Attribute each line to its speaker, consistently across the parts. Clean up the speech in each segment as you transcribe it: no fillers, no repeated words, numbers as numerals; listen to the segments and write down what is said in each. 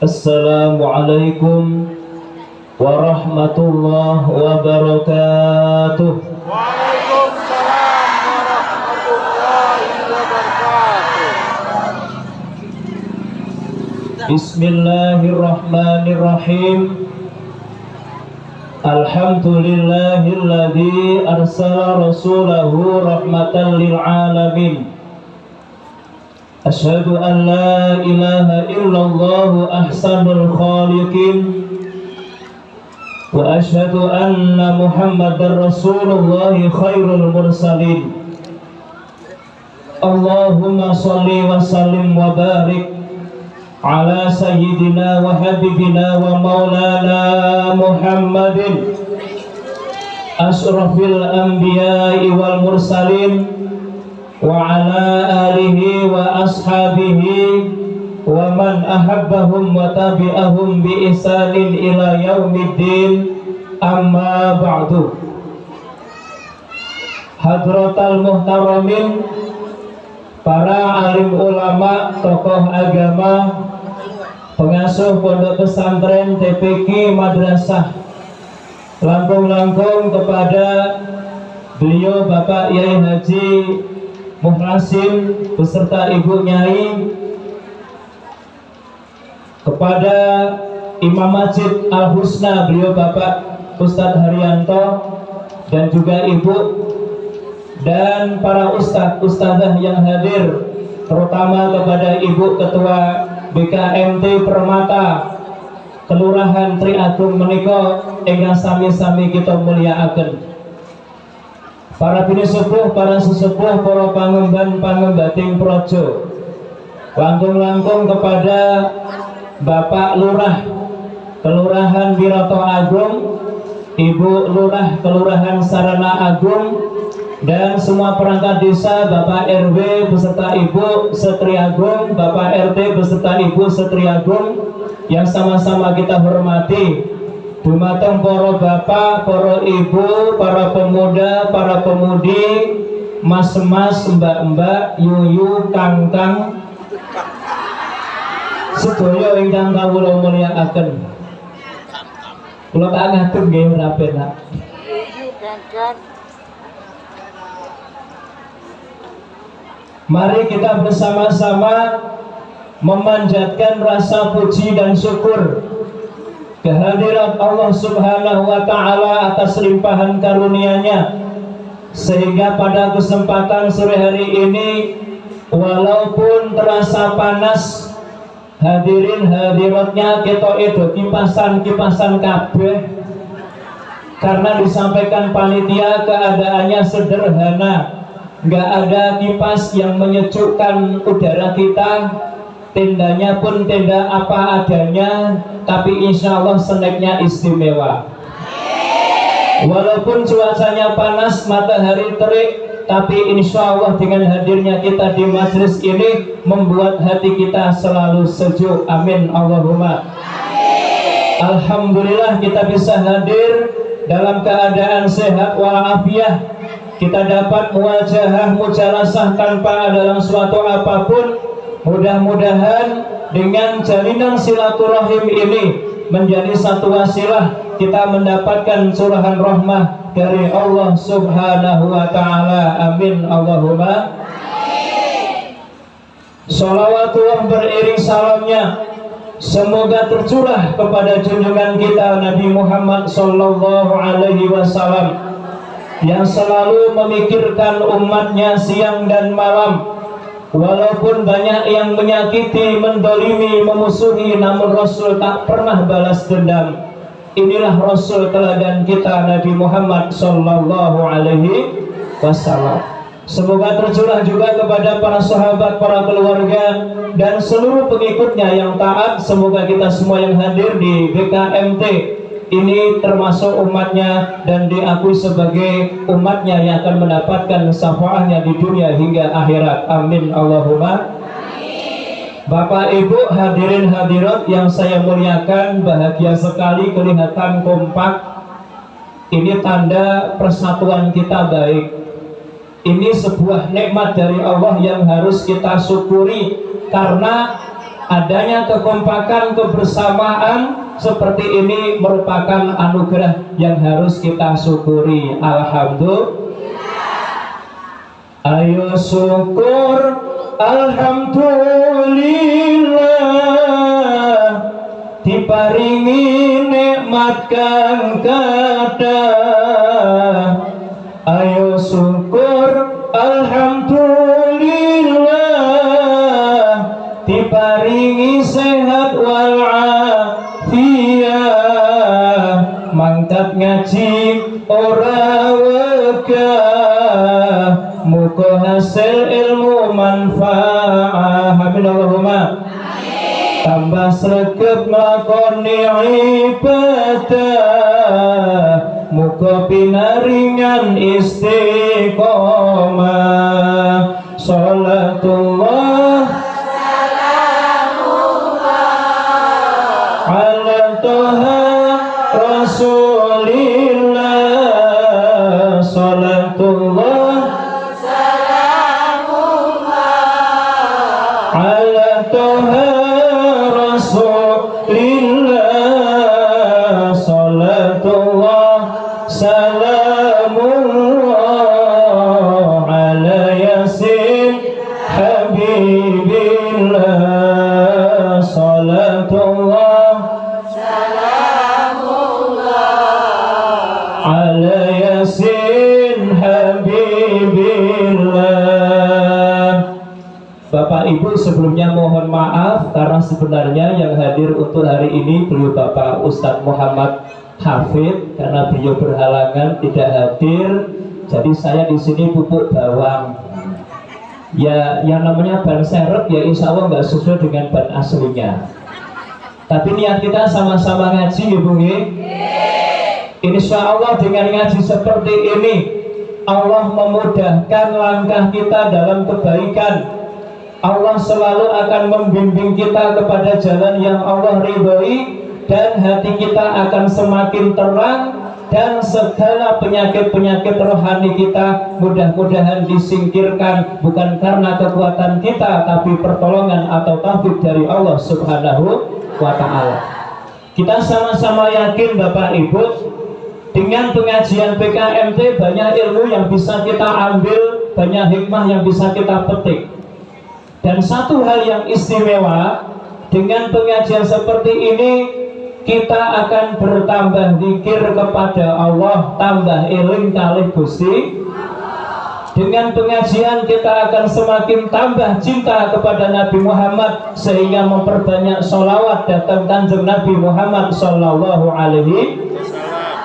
Speaker 1: Assalamualaikum warahmatullahi wabarakatuh.
Speaker 2: Waalaikumsalam warahmatullahi wabarakatuh.
Speaker 1: Bismillahirrahmanirrahim. Alhamdulillahilladzi arsala rasulahu rahmatan lil alamin. Asyhadu an la ilaha illallah ahsanul khaliqin wa asyhadu anna Muhammadar Rasulullah khairul mursalin. Allahumma shalli wa sallim wa barik ala sayyidina wa habibina wa maulana Muhammadin asyrafil anbiya'i wal mursalin wa ala alihi wa ashabihi wa man ahabbahum wa tabi'ahum bi ihsanin ila yaumiddin, amma ba'du. Hadratal muhtaramin, para alim ulama, tokoh agama, pengasuh pondok pesantren TPQ Madrasah, langkung-langkung kepada beliau Bapak Yai Haji Muhrasin beserta Ibu Nyai, kepada Imam Masjid Al Husna beliau Bapak Ustadz Haryanto dan juga Ibu, dan para ustadz-ustadzah yang hadir, terutama kepada Ibu Ketua BKMT Permata Kelurahan Triagung menika ingkang sami-sami kita mulyakaken. Para bini sepuh, para sesepuh, para pangemban-pangembating projo, langkung-langkung kepada Bapak Lurah Kelurahan Wiroto Agung, Ibu Lurah Kelurahan Sarana Agung, dan semua perangkat desa, Bapak RW beserta Ibu Setriagung, Bapak RT beserta Ibu Setriagung yang sama-sama kita hormati. Dumateng para bapak, para ibu, para pemuda, para pemudi, mas-mas, mbak-mbak, yuyu, kang-kang, sedaya ingkang kawula mulyakaken. Kula tak ngatur nggih rapi nak.
Speaker 2: Yuyu kang-kang.
Speaker 1: Mari kita bersama-sama memanjatkan rasa puji dan syukur kehadirat Allah Subhanahu wa Ta'ala atas limpahan karunia-Nya, sehingga pada kesempatan sore hari ini, walaupun terasa panas, hadirin hadiratnya kita itu kipasan kabeh, karena disampaikan panitia keadaannya sederhana, nggak ada kipas yang menyejukkan udara kita. Tendanya pun tenda apa adanya, tapi insya Allah seneknya istimewa. Walaupun cuacanya panas, matahari terik, tapi insya Allah dengan hadirnya kita di majelis ini membuat hati kita selalu sejuk. Amin Allahumma. Alhamdulillah kita bisa hadir dalam keadaan sehat walafiat. Kita dapat muwajahah mujalasah tanpa dalam suatu apapun. Mudah-mudahan dengan jalinan silaturahim ini menjadi satu wasilah kita mendapatkan curahan rahmah dari Allah Subhanahu wa Ta'ala. Amin Allahumma. Sholawatullah beriring salamnya semoga tercurah kepada junjungan kita Nabi Muhammad Sallallahu Alaihi Wasallam yang selalu memikirkan umatnya siang dan malam. Walaupun banyak yang menyakiti, mendolimi, memusuhi, namun Rasul tak pernah balas dendam. Inilah Rasul teladan kita Nabi Muhammad Sallallahu Alaihi Wasallam. Semoga tercurah juga kepada para sahabat, para keluarga, dan seluruh pengikutnya yang taat. Semoga kita semua yang hadir di BKMT ini termasuk umatnya dan diakui sebagai umatnya yang akan mendapatkan syafaatnya di dunia hingga akhirat. Amin Allahumma. Bapak Ibu hadirin hadirat yang saya muliakan, bahagia sekali kelihatan kompak. Ini tanda persatuan kita baik. Ini sebuah nikmat dari Allah yang harus kita syukuri, karena Adanya kekompakan, kebersamaan seperti ini merupakan anugerah yang harus kita syukuri. Alhamdulillah. Ayo syukur, alhamdulillah, diparingi nikmat kang kathah. Ayo syukur, alhamdulillah, diparingi sehat walafiat. Mangkat ngaji ora wegah, muga hasil ilmu manfaat. Amin Allahumma. Tambah sregep nglakoni ibadah, muga pinaringan istiqomah. Salatullah ala Toha Rasulillah. Salatullah ala Toha Rasulillah. Salatullah salamullah ala Yasin Habibillah. Salatullah ala Yasin Habibillah. Bapak Ibu, sebelumnya mohon maaf karena sebenarnya yang hadir untuk hari ini beliau Bapak Ustadz Muhammad Hafid, karena beliau berhalangan tidak hadir. Jadi saya di sini pupuk bawang. Ya, yang namanya ban serep ya insya Allah nggak sesuai dengan ban aslinya. Tapi niat kita sama-sama ngaji ya Bung. Insya Allah dengan ngaji seperti ini Allah memudahkan langkah kita dalam kebaikan. Allah selalu akan membimbing kita kepada jalan yang Allah ridhoi, dan hati kita akan semakin terang, dan segala penyakit-penyakit rohani kita mudah-mudahan disingkirkan, bukan karena kekuatan kita tapi pertolongan atau taufik dari Allah Subhanahu wa Ta'ala. Kita sama-sama yakin Bapak Ibu, dengan pengajian PKMT banyak ilmu yang bisa kita ambil, banyak hikmah yang bisa kita petik. Dan satu hal yang istimewa, dengan pengajian seperti ini kita akan bertambah zikir kepada Allah, tambah eling kalih Gusti. Dengan pengajian kita akan semakin tambah cinta kepada Nabi Muhammad, sehingga memperbanyak sholawat datang Kanjeng Nabi Muhammad Sallallahu Alaihi Wasallam.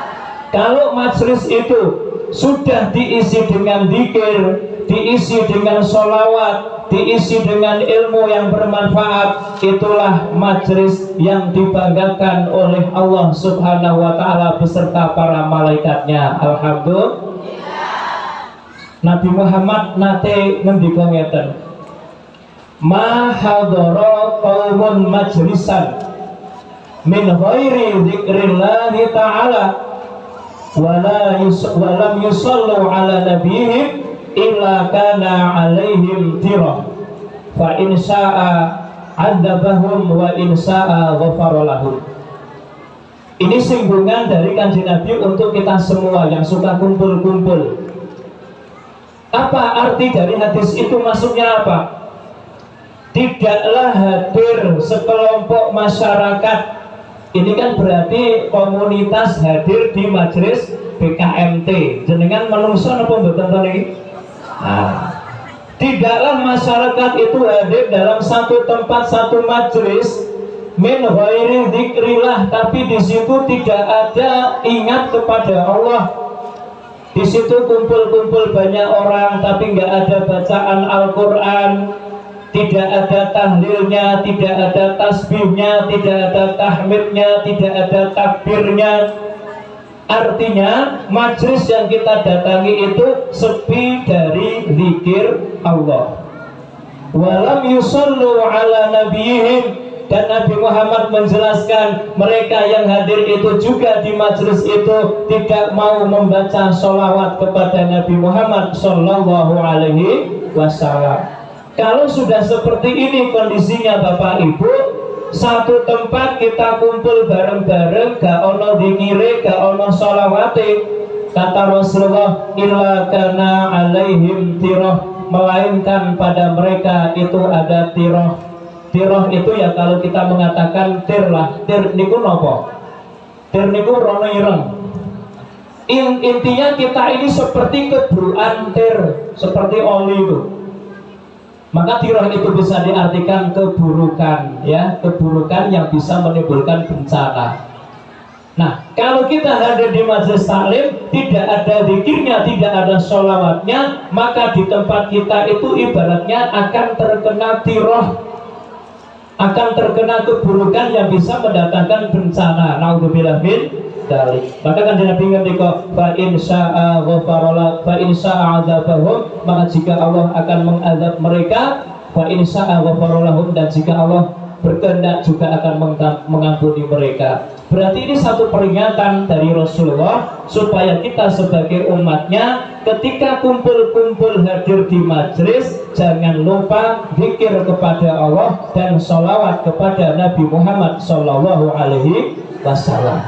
Speaker 1: Kalau majelis itu sudah diisi dengan zikir, diisi dengan sholawat, diisi dengan ilmu yang bermanfaat, itulah majelis yang dibanggakan oleh Allah Subhanahu wa Ta'ala beserta para malaikatnya. Alhamdulillah. Nabi Muhammad nate ngendika ngeten, ma hadara qaumun majlisan min ghairi dzikrillahi ta'ala walam yusallu ala nabihim illa kana alaihim tirah fa in syaa adzabahum wa in syaa ghafara lahum. Ini singgungan dari Kanjeng Nabi untuk kita semua yang suka kumpul-kumpul. Apa arti dari hadis itu? Maksudnya apa? Tidaklah hadir sekelompok masyarakat. Ini kan berarti komunitas hadir di majelis PKMT. Jenengan menungso napa mboten niki? Nah, tidaklah masyarakat itu hadir dalam satu tempat, satu majelis min ghairi dzikrillah, tapi di situ tidak ada ingat kepada Allah. Di situ kumpul-kumpul banyak orang tapi nggak ada bacaan Al-Quran, tidak ada tahlilnya, tidak ada tasbihnya, tidak ada tahmidnya, tidak ada takbirnya. Artinya majelis yang kita datangi itu sepi dari zikir Allah. Walam yusallu ala nabiyihim, dan Nabi Muhammad menjelaskan mereka yang hadir itu juga di majelis itu tidak mau membaca sholawat kepada Nabi Muhammad Sallallahu Alaihi Wasallam. Kalau sudah seperti ini kondisinya Bapak Ibu, satu tempat kita kumpul bareng-bareng, gak ono dikire, gak ono sholawate, kata Rasulullah, illa kana alaihim tiroh, melainkan pada mereka itu ada tiroh. Tiroh itu ya kalau kita mengatakan tir lah, tir niku nopo? Tir niku rono ireng. Intinya kita ini seperti keburuan tir, seperti oli itu. Maka tiroh itu bisa diartikan keburukan, ya, keburukan yang bisa menimbulkan bencana. Nah, kalau kita hadir di majelis taklim, tidak ada zikirnya, tidak ada sholawatnya, maka di tempat kita itu ibaratnya akan terkena tiroh, akan terkena keburukan yang bisa mendatangkan bencana. Naudzubillah min dzalik. Maka kan Nabi ngendika, fa in syaa ghafara fa in syaa adzabahum, maka jika Allah akan mengazab mereka, fa in syaa ghafara lahum, dan jika Allah berkehendak juga akan mengampuni mereka. Berarti ini satu peringatan dari Rasulullah supaya kita sebagai umatnya ketika kumpul-kumpul hadir di majelis, jangan lupa zikir kepada Allah dan sholawat kepada Nabi Muhammad Sallallahu Alaihi Wasallam.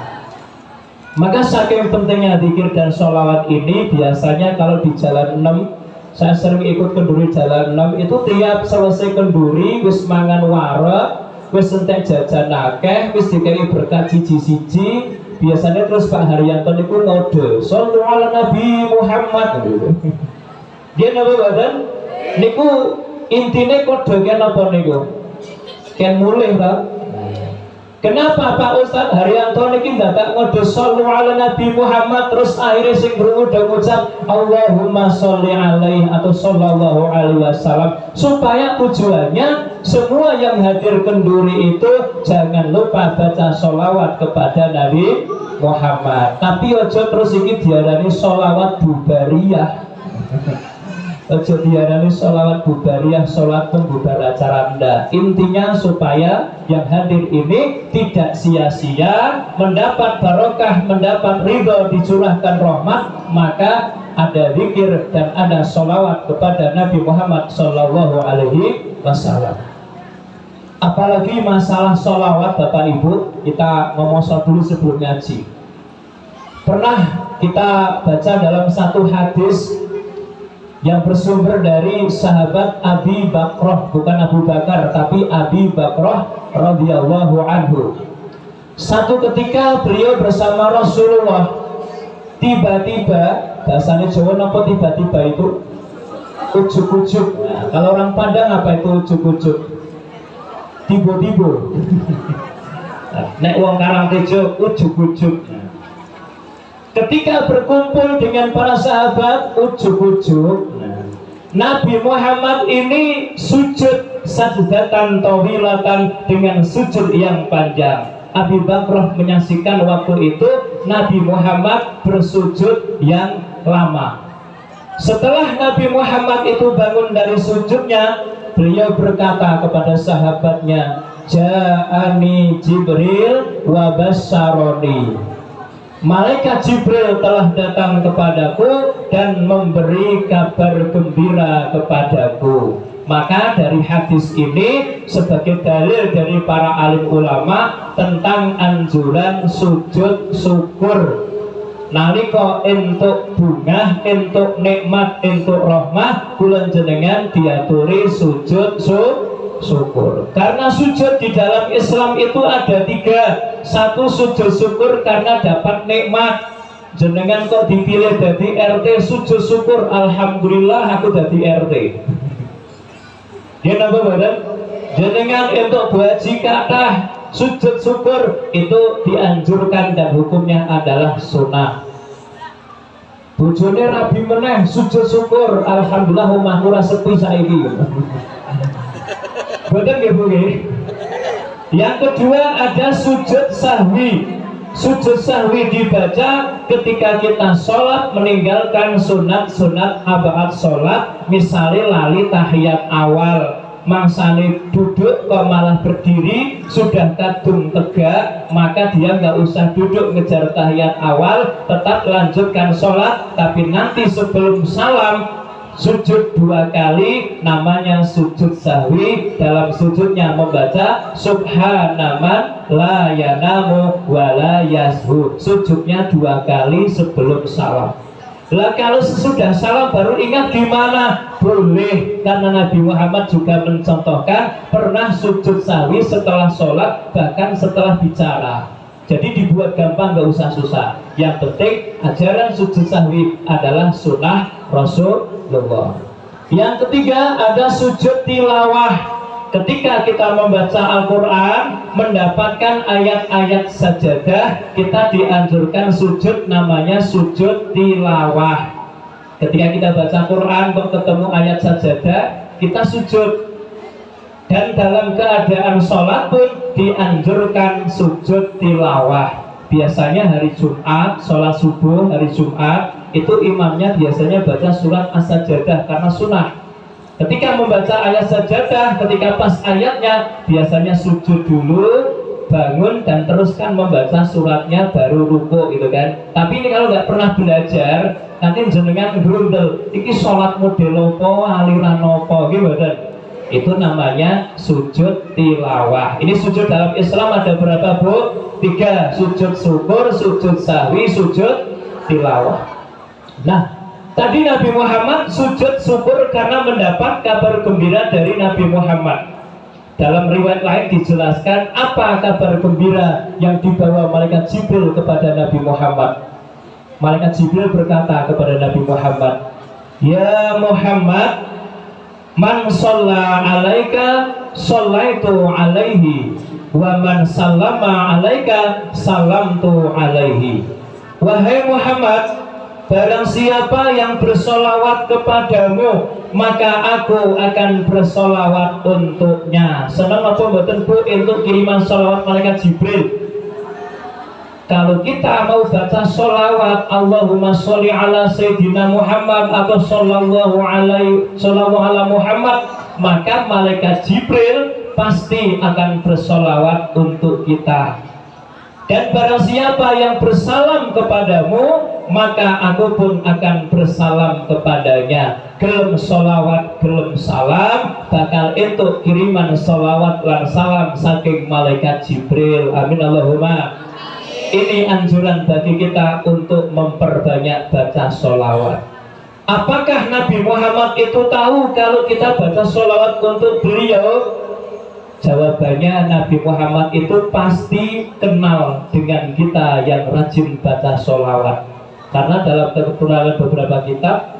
Speaker 1: Maka saking pentingnya zikir dan sholawat ini, biasanya kalau di jalan 6, saya sering ikut kenduri jalan 6 itu, tiap selesai kenduri wis mangan wareg, wis entek jajan akeh, wis dikai berkat siji-siji, biasanya terus Pak Haryanto niku ngode shollu ala Nabi Muhammad gitu. Dia napa badan niku intine kode ken apa niku? Ken mulih ta? Kenapa Pak Ustadz Haryanto niki dadak ngode shollu ala Nabi Muhammad, terus akhirnya sing krungu udah ngucap Allahumma sholli alaihi atau sallallahu alaihi wasallam, supaya tujuannya semua yang hadir kenduri itu jangan lupa baca sholawat kepada Nabi Muhammad. Tapi ojo terus iki diarani sholawat bubariyah. Ojo diarani sholawat bubariyah, sholat pembubar acara Anda. Intinya supaya yang hadir ini tidak sia-sia, mendapat barokah, mendapat ridho, dicurahkan rahmat, maka ada zikir dan ada sholawat kepada Nabi Muhammad Sallallahu Alaihi Wasallam. Apalagi masalah sholawat Bapak Ibu, kita ngomong dulu sebelum ngaji. Pernah kita baca dalam satu hadis yang bersumber dari sahabat Abi Bakrah, bukan Abu Bakar tapi Abi Bakrah radhiyallahu anhu. Satu ketika beliau bersama Rasulullah, tiba-tiba, bahasanya Jawa napa tiba-tiba itu? Ujuk-ujuk. Nah, kalau orang Padang apa itu ujuk-ujuk? Tibo-tibo. Nek wong Karangtejo ujuk-ujuk. Ketika berkumpul dengan para sahabat, ujuk-ujuk Nabi Muhammad ini sujud sajdatan tawilatan, dengan sujud yang panjang. Abi Bakrah menyaksikan waktu itu Nabi Muhammad bersujud yang lama. Setelah Nabi Muhammad itu bangun dari sujudnya, beliau berkata kepada sahabatnya, Ja'ani Jibril wa basyaroni. Malaikat Jibril telah datang kepadaku dan memberi kabar gembira kepadaku. Maka dari hadis ini sebagai dalil dari para alim ulama tentang anjuran sujud syukur. Nalika entuk bungah, entuk nikmat, entuk rahmah, kula jenengan diaturi sujud syukur. Karena sujud di dalam Islam itu ada 3. Satu, sujud syukur karena dapat nikmat. Jenengan kok dipilih jadi RT, sujud syukur, alhamdulillah aku jadi RT. Ya napa badan? Jenengan untuk haji kathah, sujud syukur itu dianjurkan dan hukumnya adalah sunnah. Bojone rabi meneh, sujud syukur, alhamdulillah omahku ora sepi saiki. Betul nggih Bu? Yang kedua ada sujud sahwi. Sujud sahwi dibaca ketika kita sholat meninggalkan sunat-sunat abaat sholat. Misalnya lali tahiyat awal, mangsane duduk kok malah berdiri, sudah kadung tegak, maka dia nggak usah duduk ngejar tahiyat awal, tetap lanjutkan sholat. Tapi nanti sebelum salam sujud 2 kali namanya sujud sahwi. Dalam sujudnya membaca subhanaman la yanamu wa la yashu. Sujudnya 2 kali sebelum salam. Lah kalau sesudah salam baru ingat gimana? Boleh, karena Nabi Muhammad juga mencontohkan pernah sujud sahwi setelah sholat, bahkan setelah bicara. Jadi dibuat gampang, gak usah susah. Yang penting ajaran sujud sahwi adalah sunnah Rasulullah. Yang ketiga ada sujud tilawah. Ketika kita membaca Al-Quran, mendapatkan ayat-ayat sajadah, kita dianjurkan sujud namanya sujud tilawah. Ketika kita baca Quran, kok ketemu ayat sajadah, kita sujud. Dan dalam keadaan sholat pun dianjurkan sujud tilawah. Biasanya hari Jumat, sholat subuh hari Jumat, itu imamnya biasanya baca surat As-Sajadah karena sunnah. Ketika membaca ayat sajadah, ketika pas ayatnya, biasanya sujud dulu, bangun, dan teruskan membaca suratnya, baru ruku gitu kan. Tapi ini kalau nggak pernah belajar, nanti jenengan grundel, iki sholat model opo, aliran opo gitu kan. Itu namanya sujud tilawah. Ini sujud dalam Islam ada berapa, Bu? 3, sujud syukur, sujud sahwi, sujud tilawah. Nah, tadi Nabi Muhammad sujud syukur karena mendapat kabar gembira dari Nabi Muhammad. Dalam riwayat lain dijelaskan apa kabar gembira yang dibawa malaikat Jibril kepada Nabi Muhammad. Malaikat Jibril berkata kepada Nabi Muhammad, "Ya Muhammad, man shalla alaika shallaitu alaihi, wa man sallama alaika salamtu alaihi." Wahai Muhammad, barang siapa yang bersolawat kepadamu, maka aku akan bersolawat untuknya. Senang apa mboten Bu untuk kiriman solawat malaikat Jibril? Kalau kita mau baca solawat Allahumma sholli ala Sayyidina Muhammad atau sallallahu ala Muhammad, maka malaikat Jibril pasti akan bersolawat untuk kita. Dan barang siapa yang bersalam kepadamu, maka aku pun akan bersalam kepadanya. Gelem solawat, gelem salam, bakal itu kiriman solawat lan salam saking malaikat Jibril. Amin Allahumma. Ini anjuran bagi kita untuk memperbanyak baca solawat. Apakah Nabi Muhammad itu tahu kalau kita baca solawat untuk beliau? Jawabannya, Nabi Muhammad itu pasti kenal dengan kita yang rajin baca sholawat. Karena dalam tertulis beberapa kitab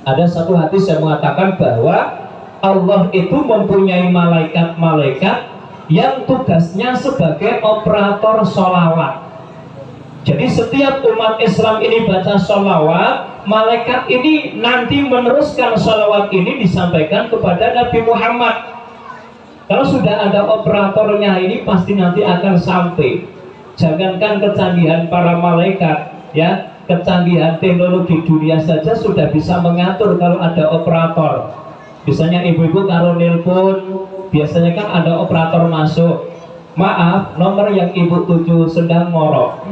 Speaker 1: ada satu hadis yang mengatakan bahwa Allah itu mempunyai malaikat-malaikat yang tugasnya sebagai operator sholawat. Jadi setiap umat Islam ini baca sholawat, malaikat ini nanti meneruskan sholawat ini disampaikan kepada Nabi Muhammad. Kalau sudah ada operatornya ini pasti nanti akan sampai. Jangankan kecanggihan para malaikat, ya, kecanggihan teknologi dunia saja sudah bisa mengatur kalau ada operator. Biasanya ibu-ibu karo nelpon, biasanya kan ada operator masuk. Maaf, nomor yang ibu tuju sedang ngorok.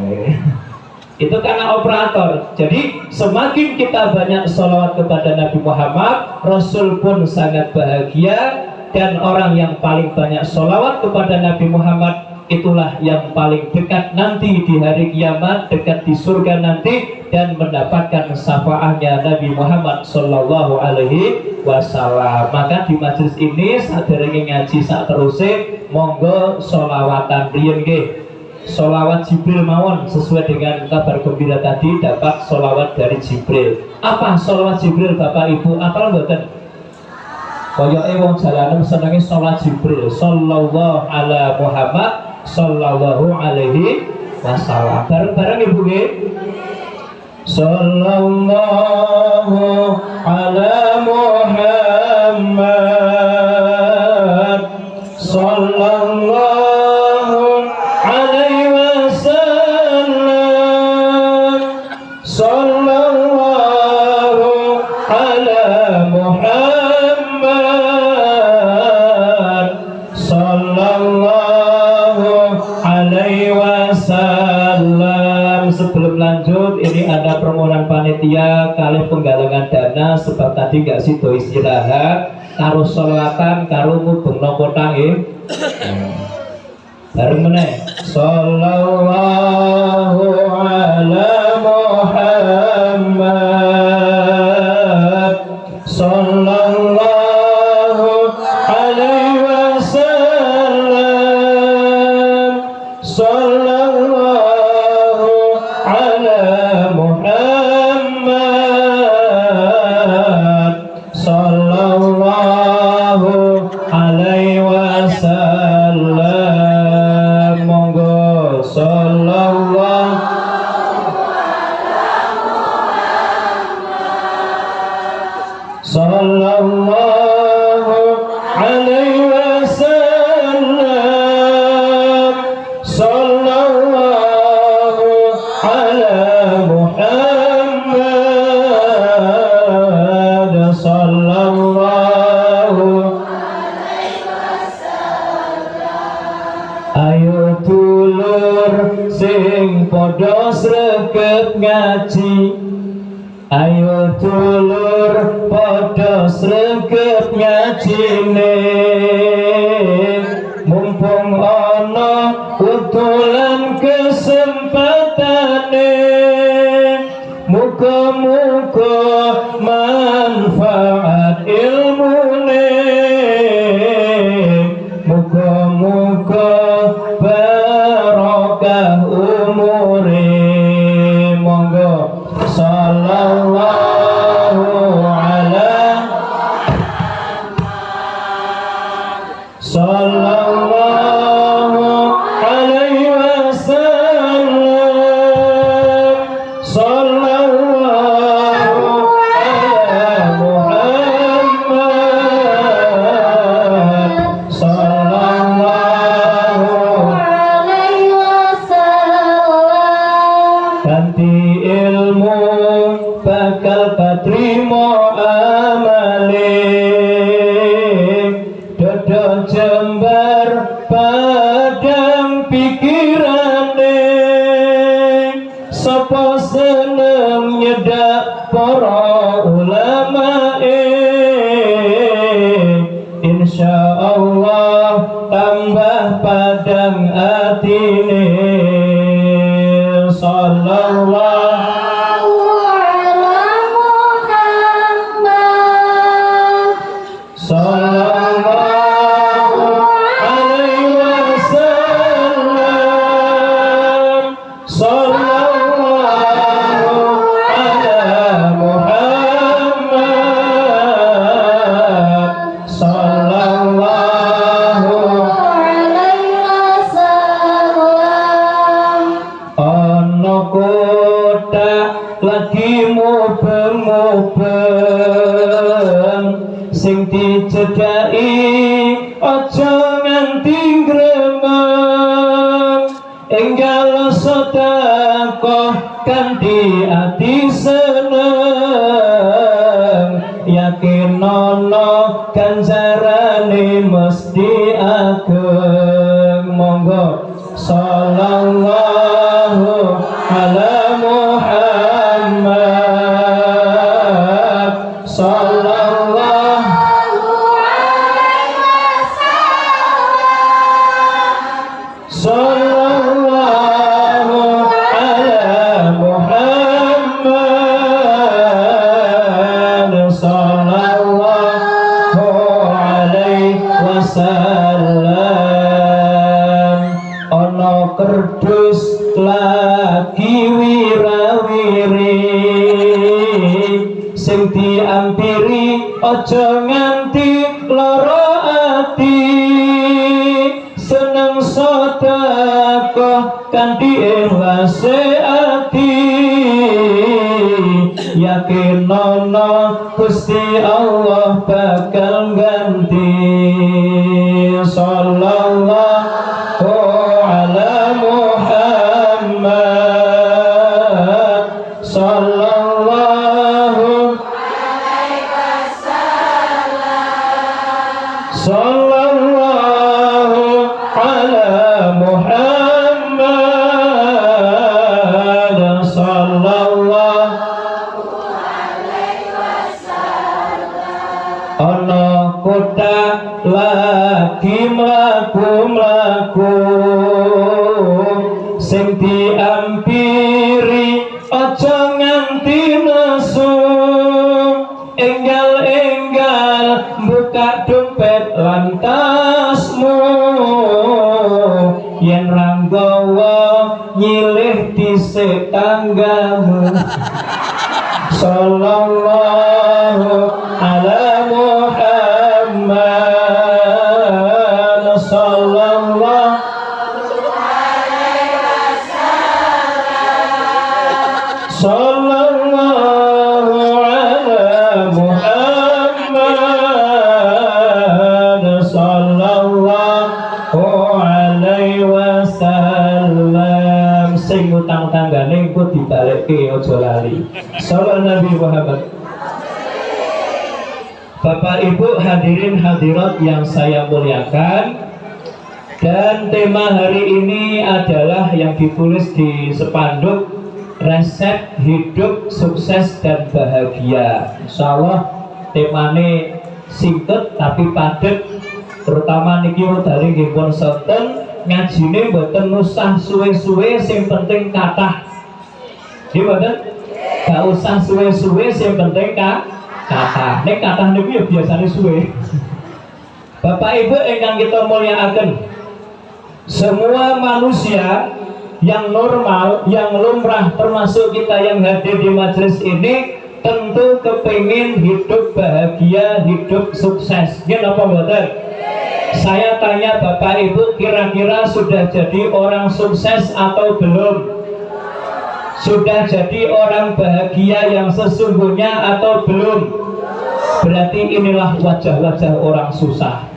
Speaker 1: Itu karena operator. Jadi semakin kita banyak sholawat kepada Nabi Muhammad, Rasul pun sangat bahagia. Dan orang yang paling banyak sholawat kepada Nabi Muhammad, itulah yang paling dekat nanti di hari kiamat, dekat di surga nanti, dan mendapatkan syafaatnya Nabi Muhammad Sallallahu Alaihi Wasallam. Maka di majelis ini saderenge ngaji sak teruse, monggo sholawatan riyen nggih. Sholawat Jibril mawon, sesuai dengan kabar gembira tadi dapat sholawat dari Jibril. Apa sholawat Jibril Bapak Ibu? Apal mboten? Kaya wong jalanan senenge sholat Jibril sallallahu ala Muhammad sallallahu alaihi wasallam. Bareng-bareng Ibu nggih. Sallallahu ala Muhammad sallallahu alaihi wasallam. Sallallahu ala Muhammad sallallahu alaihi wasallam. Sebelum lanjut, ini ada permohonan panitia kali penggalangan dana sebab tadi gak sido istirahat karo sholawatan karo mubengno kotange bareng meneh sallallahu ala Muhammad sallallahu alaihi wasallam sallallahu ala Muhammad sallallahu alaihi wasallam monggo sallallahu sallallahu alaihi wasallam sallallahu ala Muhammad sallallahu ayo dulur sing padha sregep ngaji ayo dulur padha sregep ngajine mumpung ana utulan kesempatane muga-muga manfaat ilmune muga-muga barokah umure monggo sallallahu ala sallallahu alaihi wasallam sallallahu ala Muhammad sallallahu alaihi wasallam ganti ilmu bakal katrimo amale dodo jembar padang pikirane sapa seneng nyedak para ulamae insyaallah tambah padang atine sallallahu sallallahu alaihi wasallam sallallahu ala Muhammad sallallahu alaihi wasallam ana kota lagi mubeng-mubeng sing dicedhaki aja nganti gremeng enggal sedekah kanthi ati seneng yakin ana ganjarane mesti ageng monggo sallallahu ala Muhammad sallallahu sallallahu ala Muhammad sallallahu alaihi wasallam ana kerdus lagi wirawiri sing diampiri aja nganti lara ati seneng sedekah kanthi ikhlas ati yakin ana Gusti Allah bakal ganti sallallahu ala Muhammad sallallahu sallallahu ala Muhammad sallallahu tak lagi mlaku-mlaku sing diampiri aja nganti nesu enggal-enggal buka dompet lan tasmu yen ranggawa nyilih dhisik tanggamu sallallahu ala Muhammad sallallahu sallallahu ala Muhammad sallallahu alaihi wasallam. Sing utang tanggane engko dibalekke aja lali. Sallallahu Nabi Muhammad. Bapak Ibu hadirin hadirat yang saya muliakan, dan tema hari ini adalah yang ditulis di spanduk, resep hidup sukses dan bahagia. Insya Allah temane singkat tapi padat, terutama niki dari nggih sonten ngajine mboten usah suwe-suwe, sing penting kathah. Nggih mboten? Gak usah suwe-suwe, sing penting kathah. Nek kathah niku ya biasane suwe. Bapak Ibu ingkang kita mulyakaken, semua manusia yang normal, yang lumrah, termasuk kita yang hadir di majelis ini, tentu kepingin hidup bahagia, hidup sukses. Nggih napa mboten? Saya tanya Bapak Ibu, kira-kira sudah jadi orang sukses atau belum? Sudah jadi orang bahagia yang sesungguhnya atau belum? Berarti inilah wajah-wajah orang susah.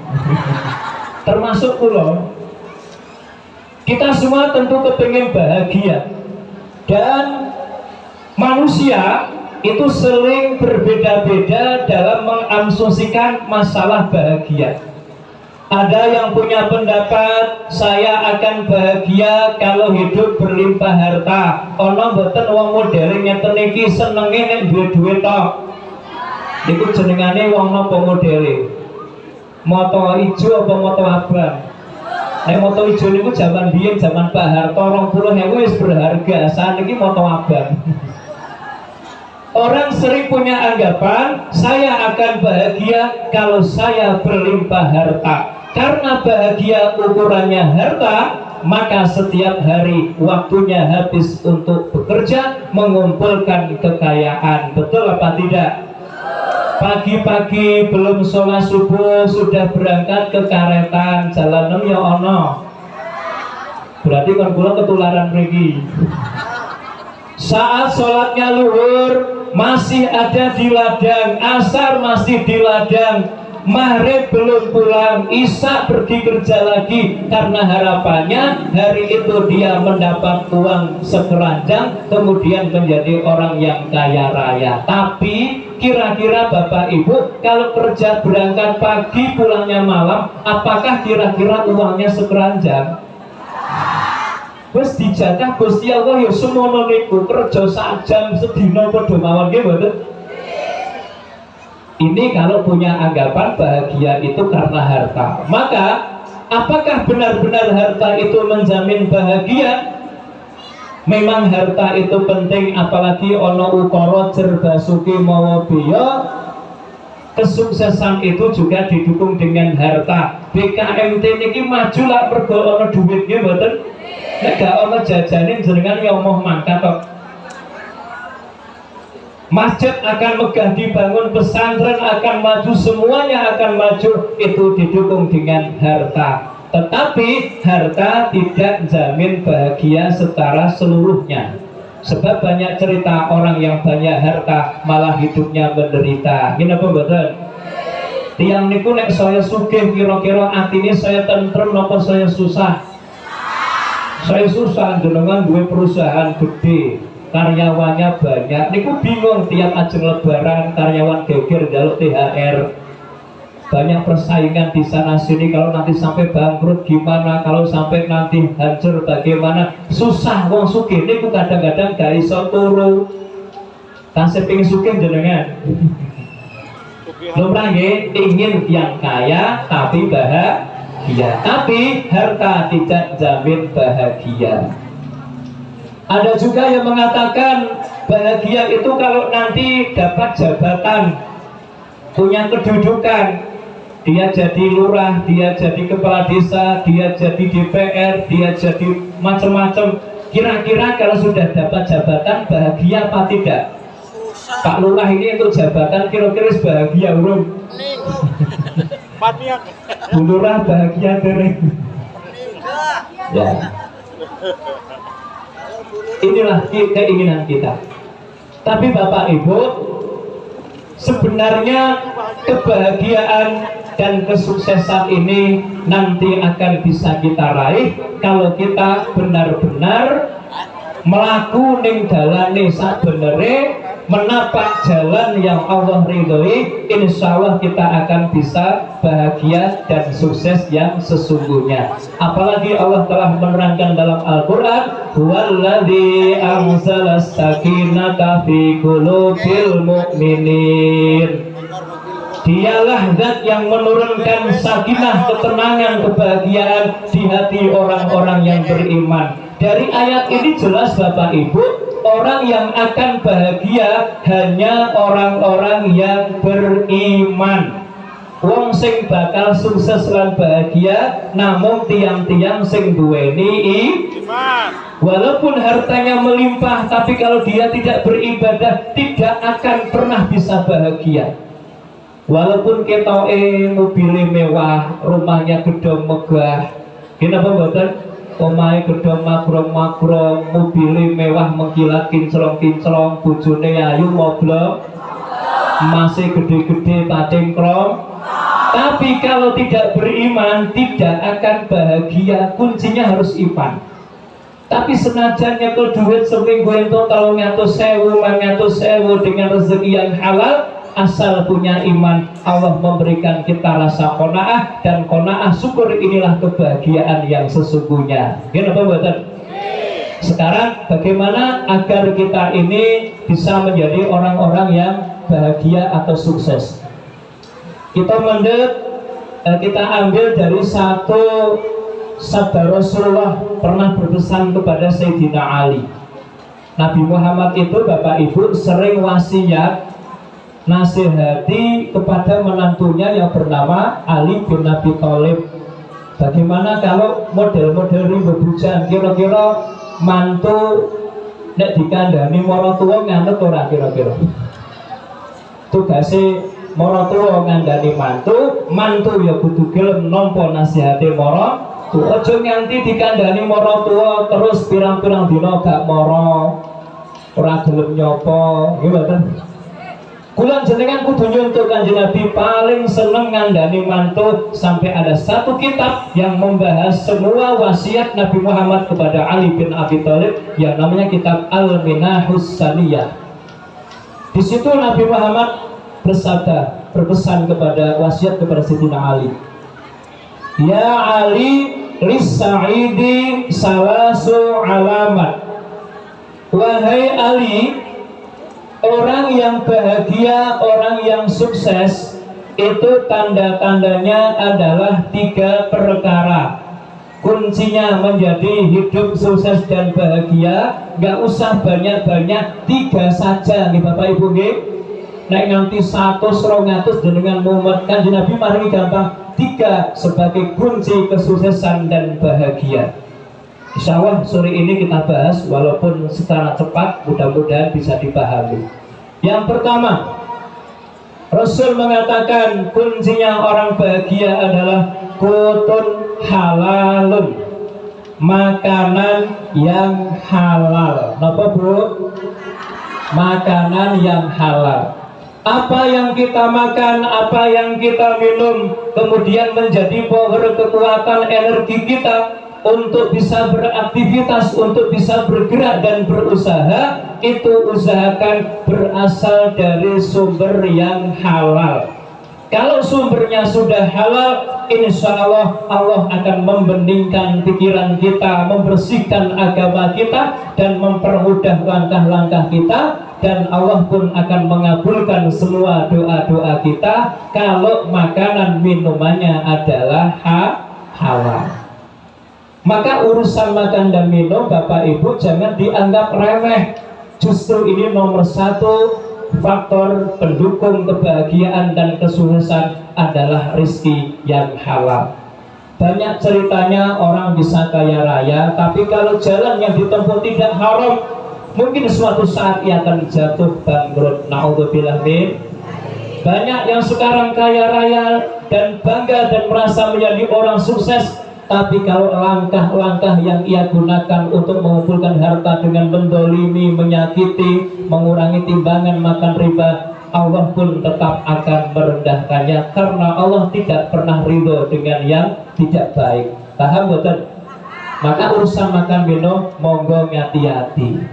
Speaker 1: Termasuk kula. Kita semua tentu kepingin bahagia, dan manusia itu sering berbeda-beda dalam mengasumsikan masalah bahagia. Ada yang punya pendapat saya akan bahagia kalau hidup berlimpah harta. Ono mboten wong modele ngeten iki senenge nek duwe-duwe tok. Niku jenengane wong napa modele? Moto ijo apa moto abang? Nek moto ijo niku zaman biyen, zaman Pak Harto 20.000 wis berharga. Saniki moto abang. Orang sering punya anggapan saya akan bahagia kalau saya berlimpah harta. Karena bahagia ukurannya harta, maka setiap hari waktunya habis untuk bekerja mengumpulkan kekayaan. Betul apa tidak? Pagi-pagi belum sholat subuh sudah berangkat ke karetan, jalan ya ono. Berarti kan kula ketularan mriki. Saat sholatnya luhur masih ada di ladang, asar masih di ladang, maghrib belum pulang, isya pergi kerja lagi, karena harapannya hari itu dia mendapat uang sekeranjang, kemudian menjadi orang yang kaya raya. Tapi kira-kira Bapak Ibu kalau kerja berangkat pagi pulangnya malam, apakah kira-kira uangnya sekeranjang? Wes dijatah Gusti Allah ya semono niku, kerja sak jam sedina padha mawon nggih mboten? Ini kalau punya anggapan bahagia itu karena harta. Maka apakah benar-benar harta itu menjamin bahagia? Memang harta itu penting, apalagi ono ukara jer basuki mawa biya. Kesuksesan itu juga didukung dengan harta. BKMT niki maju lah mergo ono duit nggih mboten? Nek gak ono jajanin jenengan ya omong mangkat kok. Masjid akan megah dibangun, pesantren akan maju, semuanya akan maju, itu didukung dengan harta. Tetapi harta tidak jamin bahagia secara seluruhnya. Sebab banyak cerita orang yang banyak harta malah hidupnya menderita. Ini apa betul? Tiang niku nek saya sugih kira-kira atine saya tentrem napa saya susah? Saya susah, jenengan duwe perusahaan gede, karyawannya banyak, niku bingung tiap ajeng lebaran karyawan geger njaluk THR. Banyak persaingan di sana sini, kalau nanti sampai bangkrut gimana, kalau sampai nanti hancur bagaimana, susah. Wong sugih niku kadang-kadang gak iso turu. Tasih pengin sugih jenengan. Lumrah nggih, ingin yang kaya tapi bahagia. Tapi harta tidak jamin bahagia. Ada juga yang mengatakan bahagia itu kalau nanti dapat jabatan, punya kedudukan, dia jadi lurah, dia jadi kepala desa, dia jadi DPR, dia jadi macam-macam. Kira-kira kalau sudah dapat jabatan bahagia apa tidak? Pak Lurah ini untuk jabatan kira-kira bahagia urung? Bu Lurah bahagia dereng? Ya. Inilah keinginan kita. Tapi Bapak Ibu, sebenarnya kebahagiaan dan kesuksesan ini nanti akan bisa kita raih kalau kita benar-benar melaku ning dalane sabenere, menapak jalan yang Allah ridhoi. Insya Allah kita akan bisa bahagia dan sukses yang sesungguhnya. Apalagi Allah telah menerangkan dalam Al-Quran, huwaladzi anzalas sakinata fi qulubil mu'minin. Dialah zat yang menurunkan sakinah, ketenangan, kebahagiaan di hati orang-orang yang beriman. Dari ayat ini jelas Bapak Ibu, orang yang akan bahagia hanya orang-orang yang beriman. Wong sing bakal sukses lan bahagia namun tiang-tiang sing duweni iman. Walaupun hartanya melimpah, tapi kalau dia tidak beribadah tidak akan pernah bisa bahagia. Walaupun ketoke mobilnya mewah, rumahnya gedung megah, kenapa mboten? Omahe gedung makro-makro, mobilnya mewah mengkilat kinclong-kinclong, bojone ayu moblok, masih gede-gede pating krom. Tapi kalau tidak beriman tidak akan bahagia. Kuncinya harus iman. Tapi senajan nyekel duit seminggu itu 300.000, 400.000 dengan rezeki yang halal, asal punya iman, Allah memberikan kita rasa qanaah, dan qanaah syukur inilah kebahagiaan yang sesungguhnya. Kenapa buatan? Sekarang bagaimana agar kita ini bisa menjadi orang-orang yang bahagia atau sukses? Kita kita ambil dari satu sabda Rasulullah pernah berpesan kepada Sayyidina Ali. Nabi Muhammad itu Bapak Ibu sering wasiat, nasihati kepada menantunya yang bernama Ali bin Abi Thalib. Bagaimana kalau model-model bebujang, kira-kira mantu nek dikandani mara tuwa nganut ora kira-kira? Tugase mara tuwa ngandani mantu, mantu ya kudu gelem nampa nasihate mara tuwa. Aja nganti dikandani mara tuwa terus pirang-pirang dina gak mara, ora gelem nyapa, nggih mboten? Kula jenengan kudu nyuntuk Kanjeng Nabi paling seneng ngandani mantu, sampai ada satu kitab yang membahas semua wasiat Nabi Muhammad kepada Ali bin Abi Thalib yang namanya kitab Al-Minahus Saniyah. Di situ Nabi Muhammad bersabda, berpesan kepada wasiat kepada Sayyidina Ali. Ya Ali, lis-sa'idi salasu alamat. Wahai Ali, orang yang bahagia, orang yang sukses itu tanda-tandanya adalah 3 perkara. Kuncinya menjadi hidup sukses dan bahagia, gak usah banyak-banyak, 3 saja nih Bapak Ibu nggih. Nek nganti 100-200 dengan mumet Kanjeng Nabi maringi gampang 3 sebagai kunci kesuksesan dan bahagia. Insya Allah sore ini kita bahas walaupun secara cepat, mudah-mudahan bisa dipahami. Yang pertama, Rasul mengatakan kuncinya orang bahagia adalah qutun halalun, makanan yang halal. Napa Bu? Makanan yang halal. Apa yang kita makan, apa yang kita minum, kemudian menjadi power, kekuatan, energi kita untuk bisa beraktivitas, untuk bisa bergerak dan berusaha, itu usahakan berasal dari sumber yang halal. Kalau sumbernya sudah halal, insya Allah Allah akan membeningkan pikiran kita, membersihkan agama kita, dan mempermudah langkah-langkah kita. Dan Allah pun akan mengabulkan semua doa-doa kita kalau makanan minumannya adalah halal. Maka urusan makan dan minum, Bapak Ibu, jangan dianggap remeh. Justru ini nomor satu faktor pendukung kebahagiaan dan kesuksesan adalah rezeki yang halal. Banyak ceritanya orang bisa kaya raya, tapi kalau jalan yang ditempuh tidak haram, mungkin suatu saat ia akan jatuh bangkrut. Naudzubillah min. Banyak yang sekarang kaya raya dan bangga dan merasa menjadi orang sukses, tapi kalau langkah-langkah yang ia gunakan untuk mengumpulkan harta dengan mendolimi, menyakiti, mengurangi timbangan, makan riba, Allah pun tetap akan merendahkannya, karena Allah tidak pernah ridho dengan yang tidak baik. Paham betul? Maka urusan makan minum monggo hati-hati.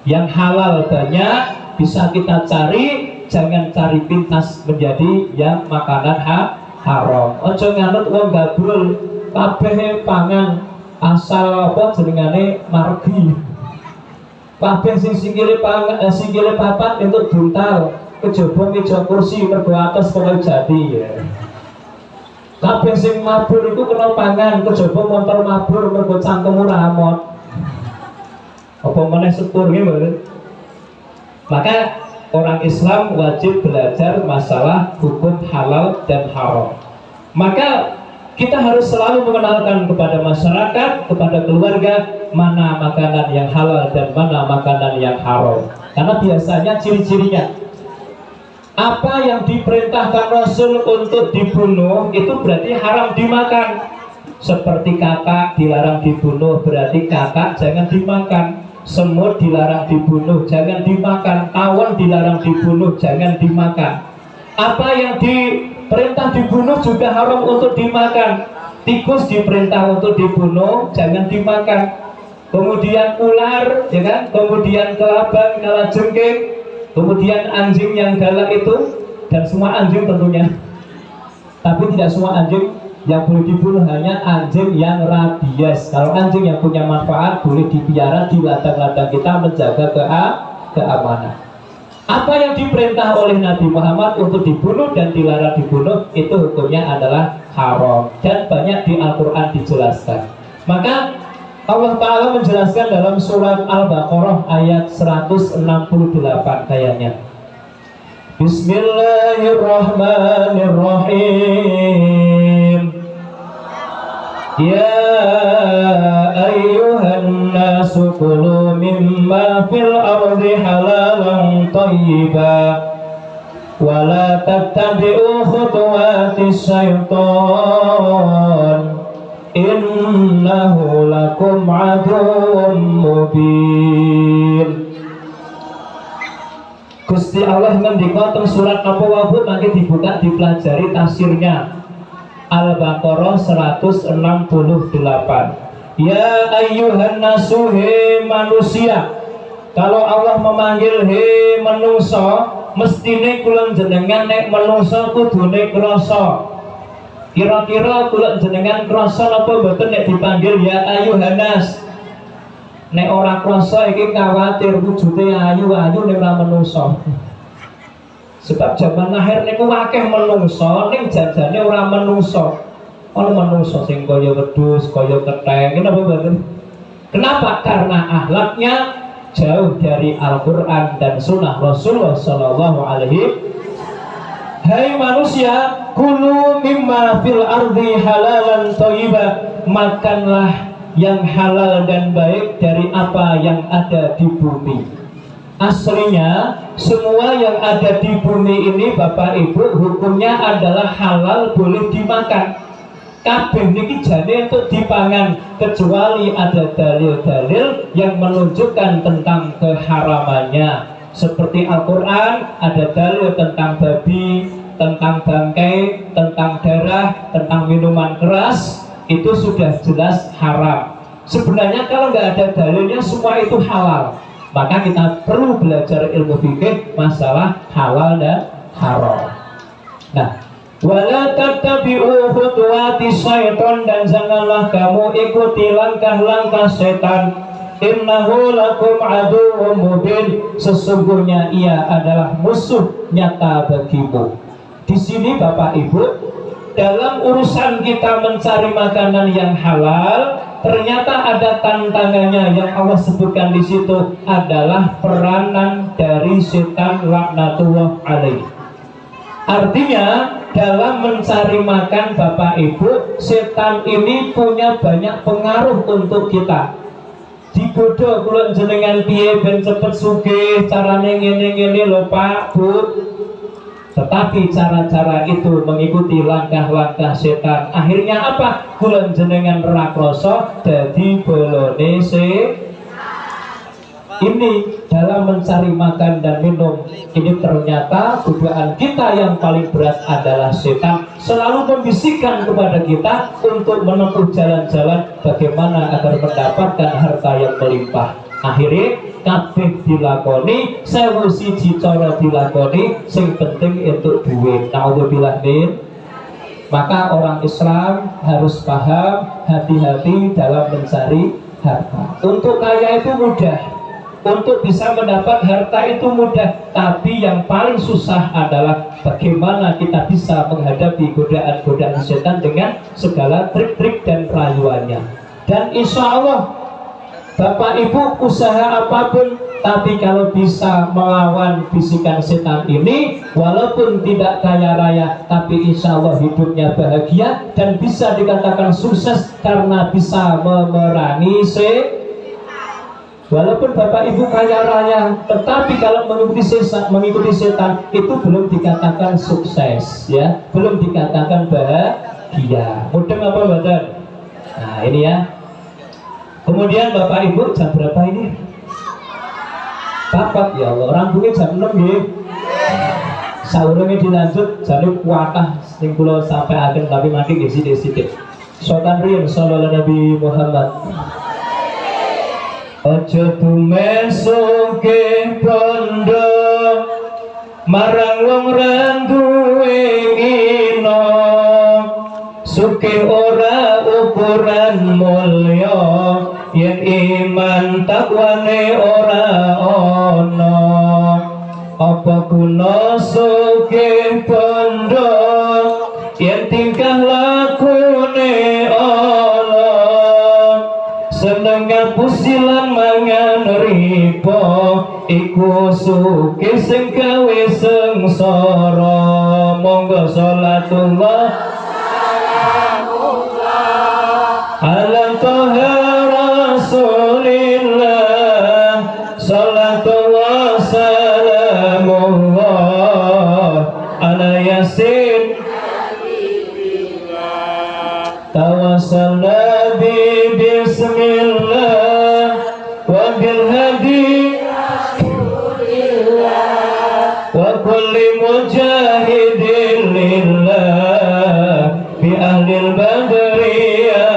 Speaker 1: Yang halal banyak bisa kita cari, jangan cari pintas menjadi yang makanan haram. Ojo nganut wong gabrul kabeh pangan asal apa jenengane margi. Kabeh sing sikile papat entuk buntal, kejaba meja kursi mergo ates kaya jadi ya. Kabeh sing mabur iku kena pangan, kejaba montor mabur mergo cangkemmu ramot. Apa meneh setur nggih. Maka orang Islam wajib belajar masalah hukum halal dan haram. Maka kita harus selalu mengenalkan kepada masyarakat, kepada keluarga, mana makanan yang halal dan mana makanan yang haram. Karena biasanya ciri-cirinya, apa yang diperintahkan Rasul untuk dibunuh itu berarti haram dimakan. Seperti kakak dilarang dibunuh, berarti kakak jangan dimakan. Semut dilarang dibunuh, jangan dimakan. Tawon dilarang dibunuh, jangan dimakan. Apa yang diperintah dibunuh juga haram untuk dimakan. Tikus diperintah untuk dibunuh, jangan dimakan. Kemudian ular, ya kan? Kemudian kelabang, kalajengking, kemudian anjing yang galak itu, dan semua anjing tentunya. Tapi tidak semua anjing yang boleh dibunuh, hanya anjing yang rabies. Kalau anjing yang punya manfaat boleh dipiara di ladang-ladang kita, menjaga keamanan. Apa yang diperintah oleh Nabi Muhammad untuk dibunuh dan dilarang dibunuh, itu hukumnya adalah haram, dan banyak di Al-Quran dijelaskan. Maka Allah Ta'ala menjelaskan dalam surat Al-Baqarah ayat 168 kayaknya. Bismillahirrahmanirrahim. Ya ayyuhan nasu kulu mimma fil ardi halalan thayyiba wa la tattabi'u khutuwatis syaitan innahu lakum aduwwum mubin. Gusti Allah ngendika teng surat apa wae mangke dibuka dipelajari tafsirnya. Al-Baqarah 168. Ya ayyuhan nasu, he manusia. Kalau Allah memanggil he manungsa, mestine kula jenengan nek manungsa kudune krasa. Kira-kira kula jenengan krasa napa mboten nek dipanggil ya ayyuhan nas? Nek ora krasa iki kuwatir wujude ayu-ayu nek ora manungsa. Sebab zaman akhir niku akeh menungso, ning janjane ora menungso. Ono menungso sing kaya wedhus, kaya kethek, napa mboten? Kenapa? Karena akhlaknya jauh dari Al-Qur'an dan sunnah Rasulullah sallallahu alaihi. Hai manusia, kulu mimma fil ardi halalan thayyiba, makanlah yang halal dan baik dari apa yang ada di bumi. Aslinya semua yang ada di bumi ini Bapak Ibu hukumnya adalah halal, boleh dimakan. Kabeh niki jane untuk dipangan, kecuali ada dalil-dalil yang menunjukkan tentang keharamannya. Seperti Al-Quran ada dalil tentang babi, tentang bangkai, tentang darah, tentang minuman keras, itu sudah jelas haram. Sebenarnya kalau nggak ada dalilnya semua itu halal. Maka kita perlu belajar ilmu fikih masalah halal dan haram. Nah, Wala tattabi'u khutuwati syaiton, dan janganlah kamu ikuti langkah-langkah setan. Innahu lakum aduwwum mubin, sesungguhnya ia adalah musuh nyata bagimu. Di sini Bapak Ibu, dalam urusan kita mencari makanan yang halal, ternyata ada tantangannya yang Allah sebutkan di situ adalah peranan dari setan laknatullah alaih. Artinya dalam mencari makan Bapak Ibu, setan ini punya banyak pengaruh untuk kita. Digoda kula jenengan piye ben cepet sugih, carane ngene-ngene lho Pak, Bu. Tetapi cara-cara itu mengikuti langkah-langkah setan. Akhirnya apa? Kula jenengan ra krasa dadi bolone ini dalam mencari makan dan minum. Ini ternyata godaan kita yang paling berat adalah setan. Selalu membisikkan kepada kita untuk menempuh jalan-jalan bagaimana agar mendapatkan harta yang melimpah. Akhirnya kabeh dilakoni, sewu siji cara dilakoni, sing penting untuk duit. Naudzubillah min. Maka orang Islam harus paham, hati-hati dalam mencari harta. Untuk kaya itu mudah, untuk bisa mendapat harta itu mudah, tapi yang paling susah adalah bagaimana kita bisa menghadapi godaan-godaan setan dengan segala trik-trik dan rayuannya. Dan insya Allah Bapak Ibu usaha apapun, tapi kalau bisa melawan bisikan setan ini, walaupun tidak kaya raya, tapi insya Allah hidupnya bahagia dan bisa dikatakan sukses karena bisa memerangi setan. Walaupun Bapak Ibu kaya raya, tetapi kalau mengikuti setan itu belum dikatakan sukses, ya, belum dikatakan bahagia. Mudeng apa badan? Nah ini ya. Kemudian Bapak Ibu, jam berapa ini? Papat ya Allah, rambutnya jam 6 ya. Sahurnya dilanjut, jadi kuatah sing kula sampai akhir tapi mati desi-desi. Sotan riyen sallallahu Nabi Muhammad. Ojo tumesuke bondo marang wong randuwe ino, sugih ora ukuran mulya, yen iman takwane ora ana. Apa guna sugih bondo yen tingkah lakune ala, seneng ngapusilan mangan riba, iku sugih sing gawe sengsara. Monggo sholatullah ala toha rasulillah, salatullah salamullah ala yasin tawassalna bi bismillah wa bil hadi wa kulli mujahidin lillah bi ahlil badri ya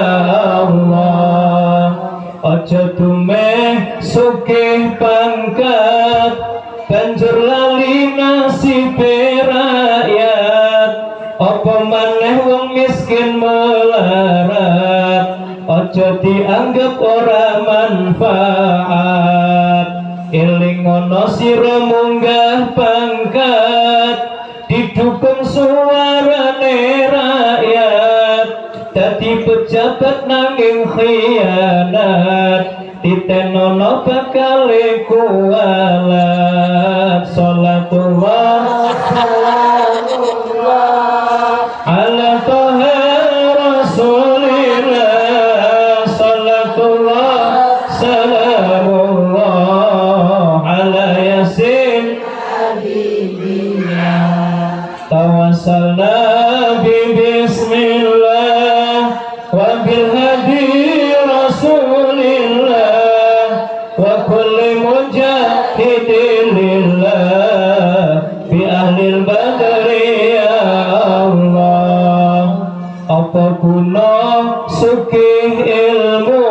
Speaker 1: Allah. Ojo tumeh sugih pangkat banjur lali nasib rakyat, apa maneh wong miskin melarat, ojo dianggap ora manfaat. Eling ngono sira munggah pangkat, didukung suarane rakyat, dadi pejabat nanging khianat, ditenono bakale kualat. Sholatullah ala toha rasulillah, sholatullah salamullah ala yasin tawassalna bi bismillah wa bil hadi rasulillah wa kulli mujahidin lillah bi ahlil badri ya Allah. Apa guna sugih ilmu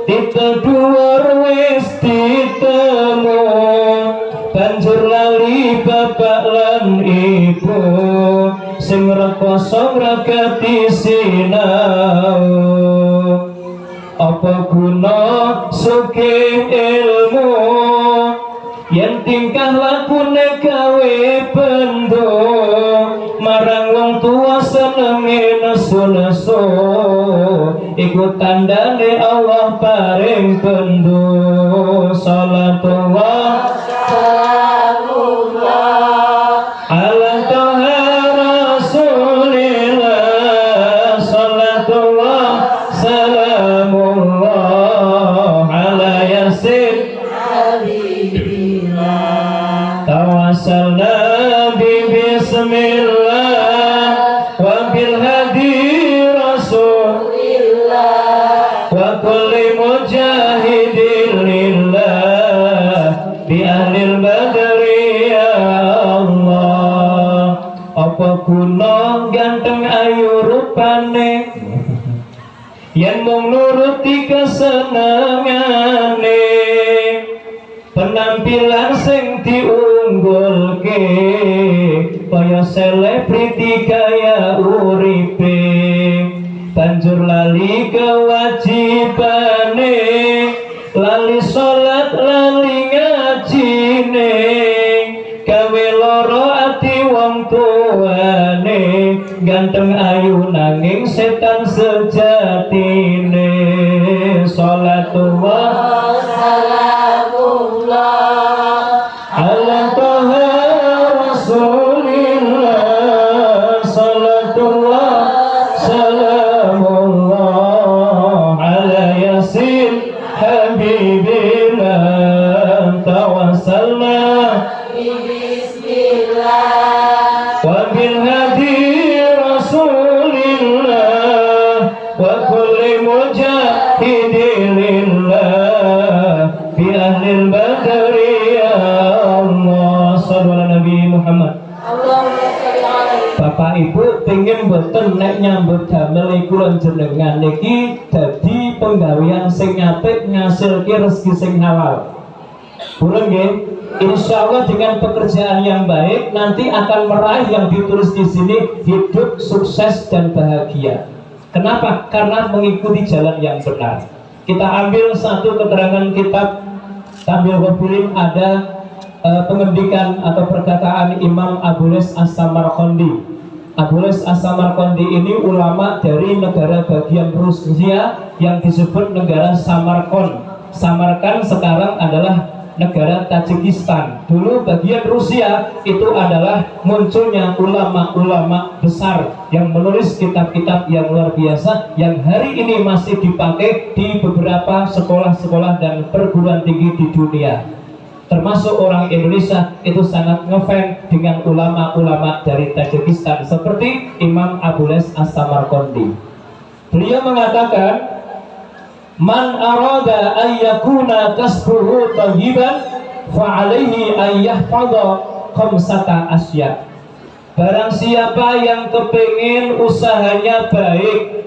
Speaker 1: diteduwur wis ditemu, banjur lali bapak lan ibu, sing rekoso ngrakati sinau. Apa guna sugih ilmu yen tingkah lakune gawe bendo marang wong tua senenge nesu-nesu iku tandane Allah paring bendo. Salatullah salamullah ala toha rasulillah. Salatullah salamullah ala yasin tawassalna bi bismillah wa bil hadi rasulillah wa kulli mujahidin lillah bi ahlil badri ya Allah. Apa guna ganteng ayu rupane yen mung nuruti kesenengane, penampilan sing diunggulke kaya selebriti kaya uripe, banjur lali kewajibane, lali salat lali ngajine, gawe loro ati wong tuane, ganteng ayu nanging setan sejatine. Salatullah salamullah ala toha rasulillah. Salatullah salamullah ala yasin habibina tawassalna bismillah wa bil hadi rasulillah wa kulli mujahidin lillah bi ahlil badri ya Allah. Sallu ala Nabi Muhammad. Bapak Ibu pengen boten nek nyambut damel iku lan jenengan niki dadi penggawean sing apik ngasilke rezeki sing halal. Purun nggih. Insyaallah dengan pekerjaan yang baik nanti akan meraih yang ditulis di sini, hidup sukses dan bahagia. Kenapa? Karena mengikuti jalan yang benar. Kita ambil satu keterangan kitab Tambil Wabilim, ada pengendikan atau perkataan Imam Abules As-Samarqandi. Abules As-Samarqandi ini ulama dari negara bagian Rusia yang disebut negara Samarkand. Samarkand sekarang adalah negara Tajikistan. Dulu bagian Rusia itu adalah munculnya ulama-ulama besar yang menulis kitab-kitab yang luar biasa yang hari ini masih dipakai di beberapa sekolah-sekolah dan perguruan tinggi di dunia. Termasuk orang Indonesia itu sangat ngefans dengan ulama-ulama dari Tajikistan seperti Imam Abules As-Samarqandi. Beliau mengatakan, man arada an yakuna kasbuhu thayyiban fa alaihi an yahfadha khamsata asya. Barang siapa yang kepingin usahanya baik,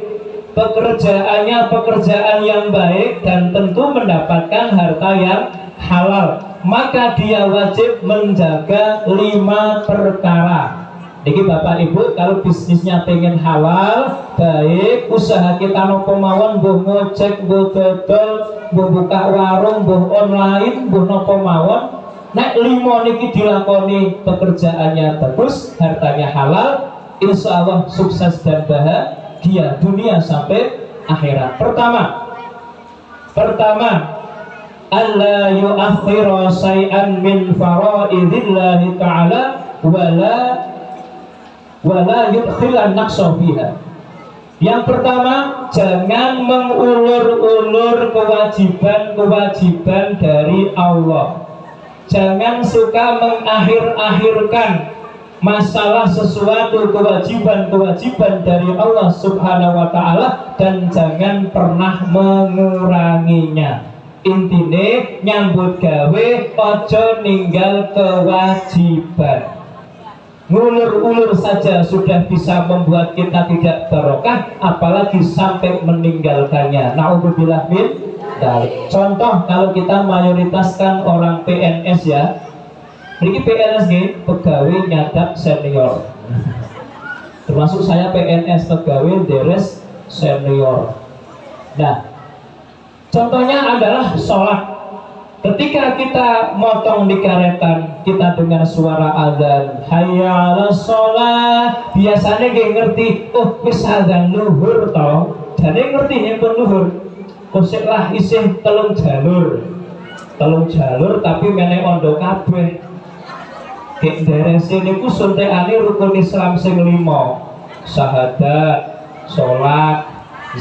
Speaker 1: pekerjaannya pekerjaan yang baik dan tentu mendapatkan harta yang halal, maka dia wajib menjaga 5 perkara. Jadi Bapak Ibu kalau bisnisnya pengen halal, baik, usaha kita nopo mawon, mbuh ngojek, mbuh dodol, mbuh buka warung, mbuh online, mbuh nopo mawon, nek 5 niki dilakoni, pekerjaannya bagus, hartanya halal, insya Allah sukses dan bahagia dunia sampai akhirat. Pertama, alla yu'akhkhira syai'an min fara'idillahi ta'ala wala yudkhilan naqsa fiha. Yang pertama, jangan mengulur-ulur kewajiban-kewajiban dari Allah. Jangan suka mengakhir-akhirkan masalah sesuatu kewajiban-kewajiban dari Allah Subhanahu wa ta'ala, dan jangan pernah menguranginya. Intine nyambut gawe ojo ninggal kewajiban. Ngulur-ulur saja sudah bisa membuat kita tidak barokah, apalagi sampai meninggalkannya. Na'udzubillah min dzalik. Contoh kalau kita mayoritaskan orang PNS ya. Ini PNS nih, pegawai nyadap senior. Termasuk saya PNS, pegawai deres senior. Nah, contohnya adalah sholat. Ketika kita motong di karetan, kita dengar suara azan, hayya 'alas sholat, biasanya dia ngerti, oh wis azan luhur toh. Jadi ngerti yang luhur. Koseklah isih telung jalur tapi meneh ondo kabeh. Kek derese niku suntekane rukun Islam sing 5. Syahadat, sholat,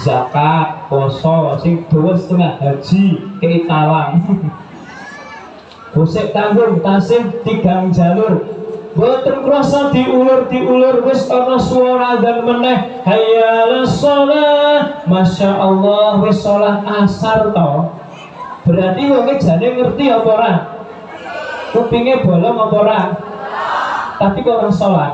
Speaker 1: zakat, poso, sing dawa setengah haji, keitalang. Gosek tanggung tasih 3 jalur. Boten krasa diulur wis ana swara dan meneh hayya 'alas shalah. Masyaallah wis salat asar to. Berarti wong jane ngerti apa ora? Kupinge bolong apa ora? Tapi kok ora salat.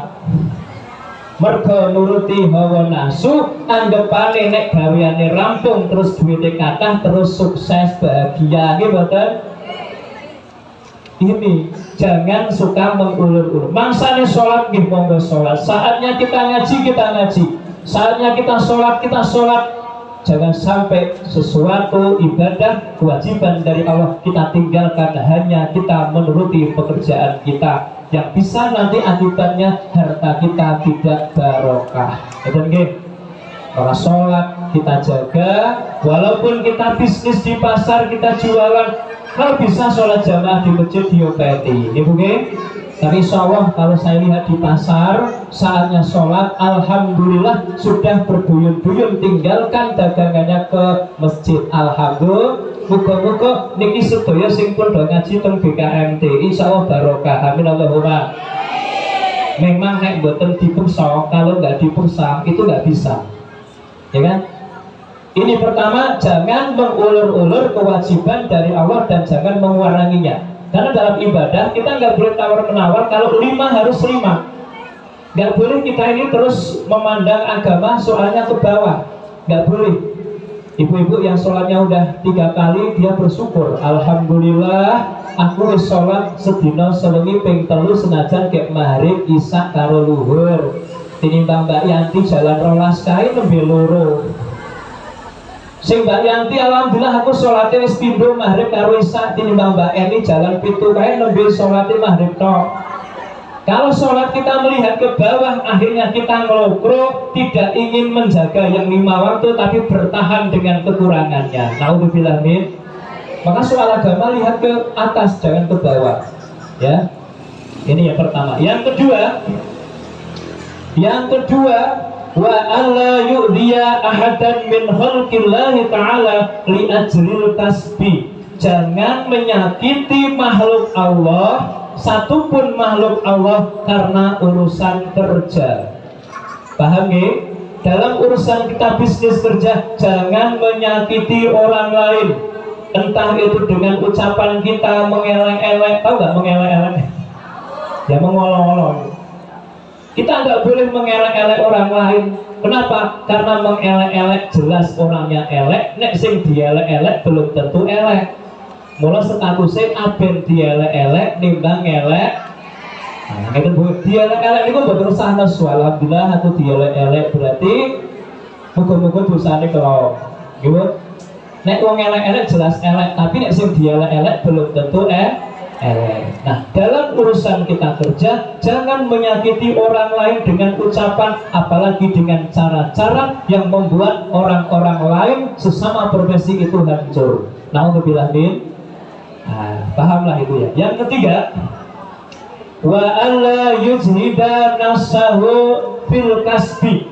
Speaker 1: Mergo nuruti hawa nafsu, anggapane nek gaweane rampung terus duwite kathah terus sukses bahagia nggih mboten? Ini jangan suka mengulur-ulur. Mangsane sholat nggih monggo sholat. Saatnya kita ngaji kita ngaji. Saatnya kita sholat kita sholat. Jangan sampai sesuatu ibadah kewajiban dari Allah kita tinggalkan hanya kita menuruti pekerjaan kita, yang bisa nanti akibatnya harta kita tidak barokah. Betul nggih? Orang sholat kita jaga, walaupun kita bisnis di pasar kita jualan. Kalau bisa sholat jamaah di masjid diobati, ini mungkin. Tapi insya Allah kalau saya lihat di pasar, saatnya sholat, alhamdulillah sudah berbuyun-buyun tinggalkan dagangannya ke masjid. Alhamdulillah, muga-muga niki sedaya sing pun do ngaji teng BKMT, insya Allah barokah. Amin Allahumma. Memang nek boten dipursa, kalau nggak dipursa itu nggak bisa, ya kan? Ini pertama, jangan mengulur-ulur kewajiban dari Allah dan jangan menguranginya. Karena dalam ibadah kita nggak boleh tawar-menawar. Kalau 5 harus 5. Nggak boleh kita ini terus memandang agama soalnya ke bawah. Nggak boleh. Ibu-ibu yang sholatnya udah 3 kali dia bersyukur. Alhamdulillah, aku wis sholat sedina sewengi ping 3 senajan kek maghrib, isya karo luhur. Tinimbang Mbak Yanti jalan 12 kae nembe loro. Sing Mbak Yanti alhamdulillah aku sholatnya wis pindho maghrib karo isya, tinimbang Mbak Eni jalan 7 kae nembe sholatnya maghrib tok. Kalau sholat kita melihat ke bawah, akhirnya kita ngelokro, tidak ingin menjaga yang 5 waktu tapi bertahan dengan kekurangannya. Naudzubillah min. Maka soal agama lihat ke atas, jangan ke bawah. Ya, ini yang pertama. Yang kedua, wa alla yu'diya ahadan min khalqillahi ta'ala li ajril kasbi. Jangan menyakiti makhluk Allah, satupun makhluk Allah karena urusan kerja. Paham nggih? Dalam urusan kita bisnis kerja, jangan menyakiti orang lain. Entah itu dengan ucapan kita mengelek-elek, tahu nggak mengelek-elek? Ya mengolok-olok. Kita nggak boleh mengelek-elek orang lain. Kenapa? Karena mengelek-elek jelas orangnya elek. Nek sing dielek-elek belum tentu elek. Mula statusnya aben dielek-elek nimbang elek. Nah, itu dielek-elek itu betul sana soal bila aku dielek-elek berarti muga-muga dosane kelok. Gitu. Nek wong elek-elek jelas elek, tapi nek sing dielek-elek belum tentu elek. Nah, dalam urusan kita kerja, jangan menyakiti orang lain dengan ucapan, apalagi dengan cara-cara yang membuat orang-orang lain sesama profesi itu hancur. Naudzubillah min. Nah, pahamlah itu ya. Yang ketiga, wa alla yujhida nafsahu fil kasbi.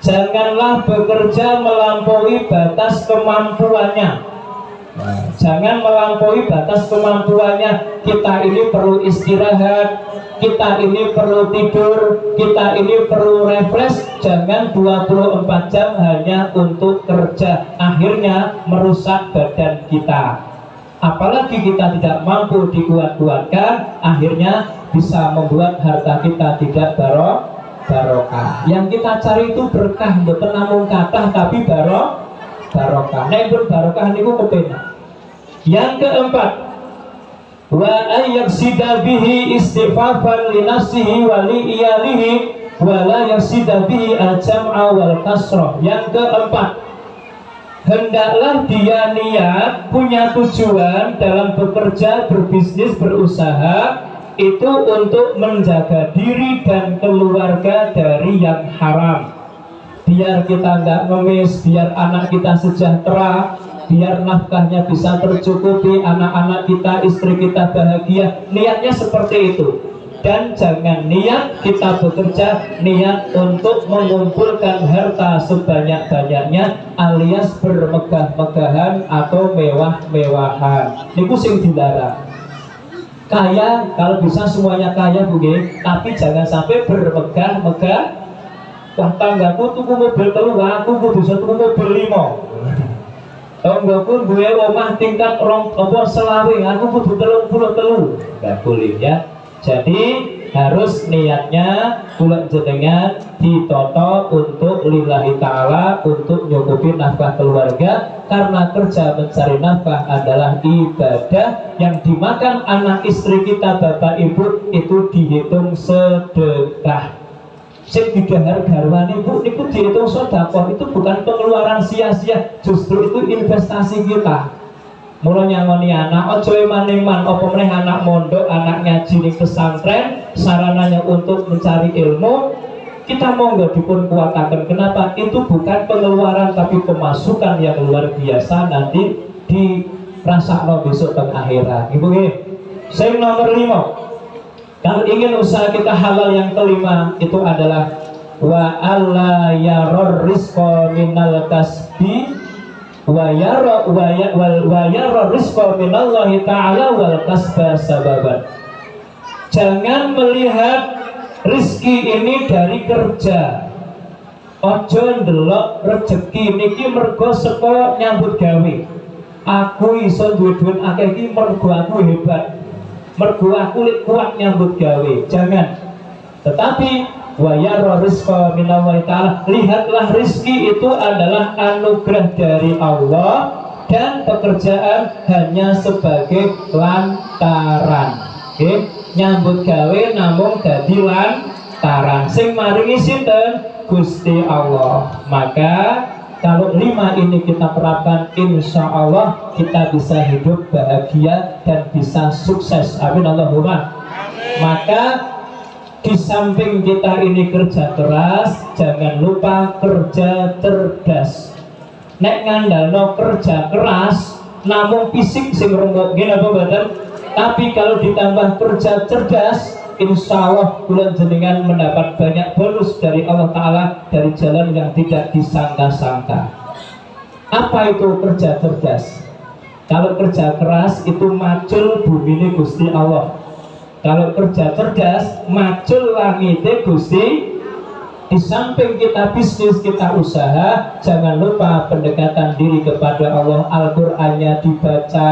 Speaker 1: Janganlah bekerja melampaui batas kemampuannya. Jangan melampaui batas kemampuannya. Kita ini perlu istirahat, kita ini perlu tidur, kita ini perlu refresh. Jangan 24 jam hanya untuk kerja, akhirnya merusak badan kita. Apalagi kita tidak mampu dikuat-kuatkan, akhirnya bisa membuat harta kita tidak barokah. Yang kita cari itu berkah, mboten namung kathah tapi barokah. Nek pun barokah niku kepenak. Yang keempat, wa ayyaksida bihi istighfafan li nafsihi wa li iyalihi wala yasida bihi al-jam'a wal kasrah. Yang keempat, hendaklah dia niat punya tujuan dalam bekerja, berbisnis, berusaha itu untuk menjaga diri dan keluarga dari yang haram, biar kita nggak ngemis, biar anak kita sejahtera, biar nafkahnya bisa tercukupi, anak-anak kita, istri kita bahagia. Niatnya seperti itu. Dan jangan niat kita bekerja niat untuk mengumpulkan harta sebanyak-banyaknya alias bermegah-megahan atau mewah-mewahan. Niku sing dilarang. Kaya kalau bisa semuanya kaya Bu, tapi jangan sampai bermegah-megah. Wah, tanggaku tuku mobil telu, aku kudu tuku mobil 5. Tanggaku duwe omah tingkat selawe, aku kudu 33. Enggak boleh ya. Jadi harus niatnya kula jenengan ditoto untuk lillahi ta'ala, untuk nyukupi nafkah keluarga, karena kerja mencari nafkah adalah ibadah yang dimakan anak istri kita, bapak ibu, itu dihitung sedekah. Sing digahar garwane Bu niku dihitung sedekah, itu bukan pengeluaran sia-sia, justru itu investasi kita. Mula nyangoni anak, ojo maning-man, apa meneh anak mondok, anak ngaji ning pesantren, sarananya untuk mencari ilmu, kita monggo dipun kuataken. Kenapa? Itu bukan pengeluaran tapi pemasukan yang luar biasa nanti dirasakno besok teng akhirat. Ibu nggih. Sing nomor 5. Kalau ingin usaha kita halal, yang kelima itu adalah wa alla yaror rizqa minal kasbi wa yara rizqa minallahi ta'ala wal kasba sababan. Jangan melihat rizki ini dari kerja. Ojo ndelok rezeki niki mergo saka nyambut gawe. Aku iso duwe duit akeh iki mergo aku hebat, mergo aku kuat nyambut gawe. Jangan. Tetapi wa yara rizqa minallahi ta'ala, lihatlah rizki itu adalah anugerah dari Allah dan pekerjaan hanya sebagai lantaran. Okay? Nyambut gawe namung dadi lantaran, sing maringi sinten? Gusti Allah. Maka kalau 5 ini kita terapkan, insya Allah kita bisa hidup bahagia dan bisa sukses. Amin Allahumma. Maka di samping kita ini kerja keras, jangan lupa kerja cerdas. Nek ngandalno kerja keras, namun fisik sing rembuk gini apa badan. Tapi kalau ditambah kerja cerdas, insya Allah bulan jenengan mendapat banyak bonus dari Allah Ta'ala, dari jalan yang tidak disangka-sangka. Apa itu kerja cerdas? Kalau kerja keras itu macul bumi Gusti Allah. Kalau kerja cerdas, macul langite Gusti. Di samping kita bisnis, kita usaha, jangan lupa pendekatan diri kepada Allah. Al-Qur'annya dibaca,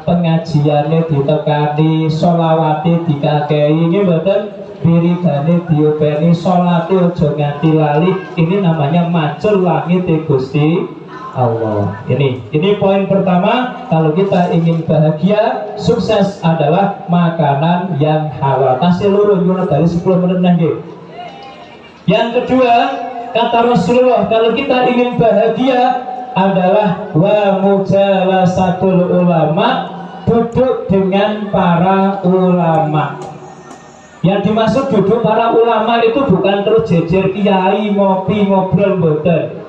Speaker 1: pengajiannya ditekani, sholawati dikakei, ini betul, wiridane diopeni, sholati ojo nganti lali. Ini namanya macul langite Gusti Allah. Ini poin pertama. Kalau kita ingin bahagia, sukses adalah makanan yang halal. Tasih lurus dari 10 menit lagi. Yang kedua, kata Rasulullah, kalau kita ingin bahagia adalah wa mujalasatul ulama, duduk dengan para ulama. Yang dimaksud duduk para ulama itu bukan terus jejer kiai ngopi ngobrol boten.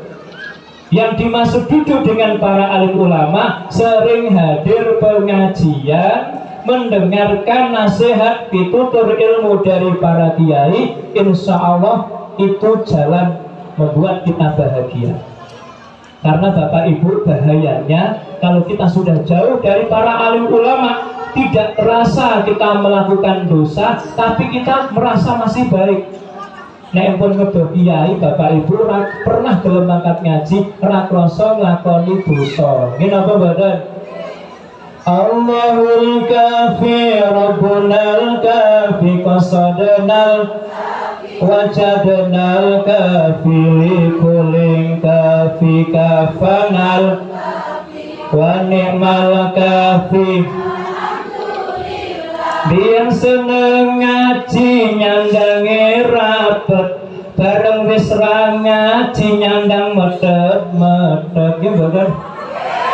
Speaker 1: Yang dimaksud duduk dengan para alim ulama, sering hadir pengajian, mendengarkan nasihat, pitutur ilmu dari para kiai. Insya Allah itu jalan membuat kita bahagia. Karena Bapak Ibu, bahayanya kalau kita sudah jauh dari para alim ulama, tidak terasa kita melakukan dosa, tapi kita merasa masih baik. Nek pun ngedoh kiai, Bapak Ibu pernah gelem angkat ngaji, ora krasa nglakoni dosa. Nggih napa mboten? Allahul kafi rabbunal kafi qasadnal wajadnal kafi likuling kafi kafanal wa ni'mal kafi. Biar seneng ngaji nyandange rapet, wis ra ngaji nyandang medhot-medhot ki mboten.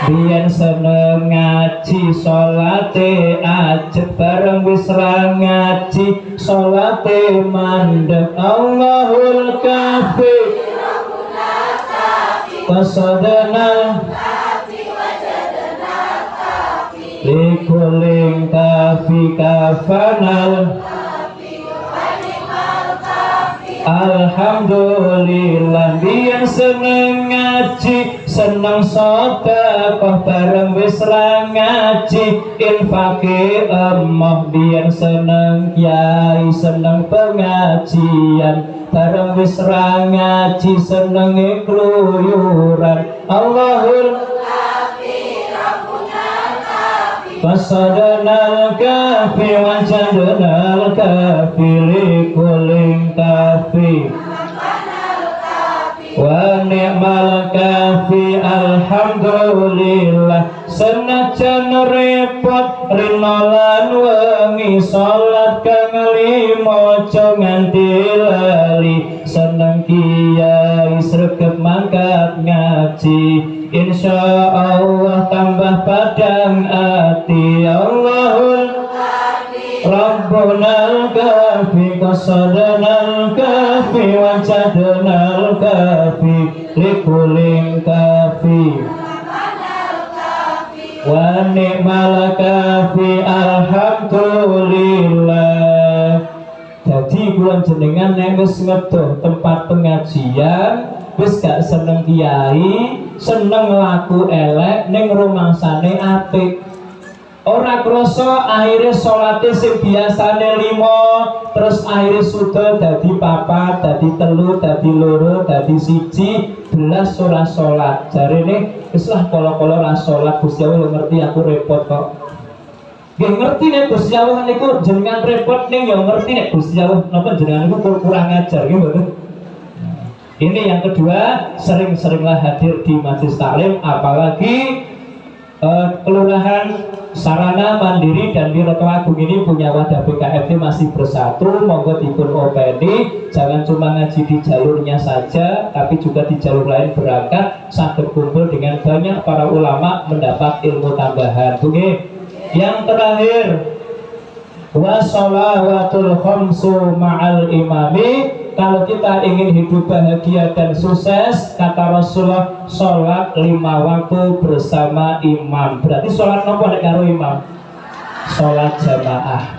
Speaker 1: Biyen seneng ngaji salate ajeg bareng wis ra ngaji salate mandeg. Allahul kafi qasadana likuling kafi kafanal. Alhamdulillah biyen seneng ngaji seneng sedekah bareng wis ra ngaji infake emoh. Biyen seneng kiai seneng pengajian bareng wis ra ngaji senenge kluyuran. Allahul Fasadanal kafi wajadanal kafi likuling kafi wa ni'mal kafi. Alhamdulillah senajan repot rina lan wengi salat kang limo aja nganti lali. Seneng kiai sregep mangkat ngaji insyaallah tambah padang ati. Allahul Rabbunal kafi qasadanal kafi wajadnal kafi likuling kafi wa ni'mal kafi. Alhamdulillah. Jadi kula jenengan nek wis ngedoh tempat pengajian wis gak seneng kiai, seneng laku elek ning rumangsane apik. Ora krasa akhire salate sing biasane 5 terus akhire sudah dadi 4, dadi 3, dadi 2, dadi 1 belas ora salat. Jarene wis lah kala-kala ora salat Gusti Allah ngerti aku repot kok. Nggih ngerti nek Gusti Allah niku jenengan repot ning ya ngerti nek Gusti Allah napa jenengan niku kurang ajar nggih mboten. Ini yang kedua, sering-seringlah hadir di majelis taklim, apalagi kelurahan Sarana Mandiri dan Wiroto Agung ini punya wadah BKFT masih bersatu. Monggo dipun openi, jangan cuma ngaji di jalurnya saja, tapi juga di jalur lain berangkat, sampai kumpul dengan banyak para ulama mendapat ilmu tambahan. Oke. Yang terakhir, wassalawatul khamsu ma'al imami. Kalau kita ingin hidup bahagia dan sukses, kata Rasulullah, sholat 5 waktu bersama imam. Berarti sholat nopo nek karo imam? Sholat jamaah.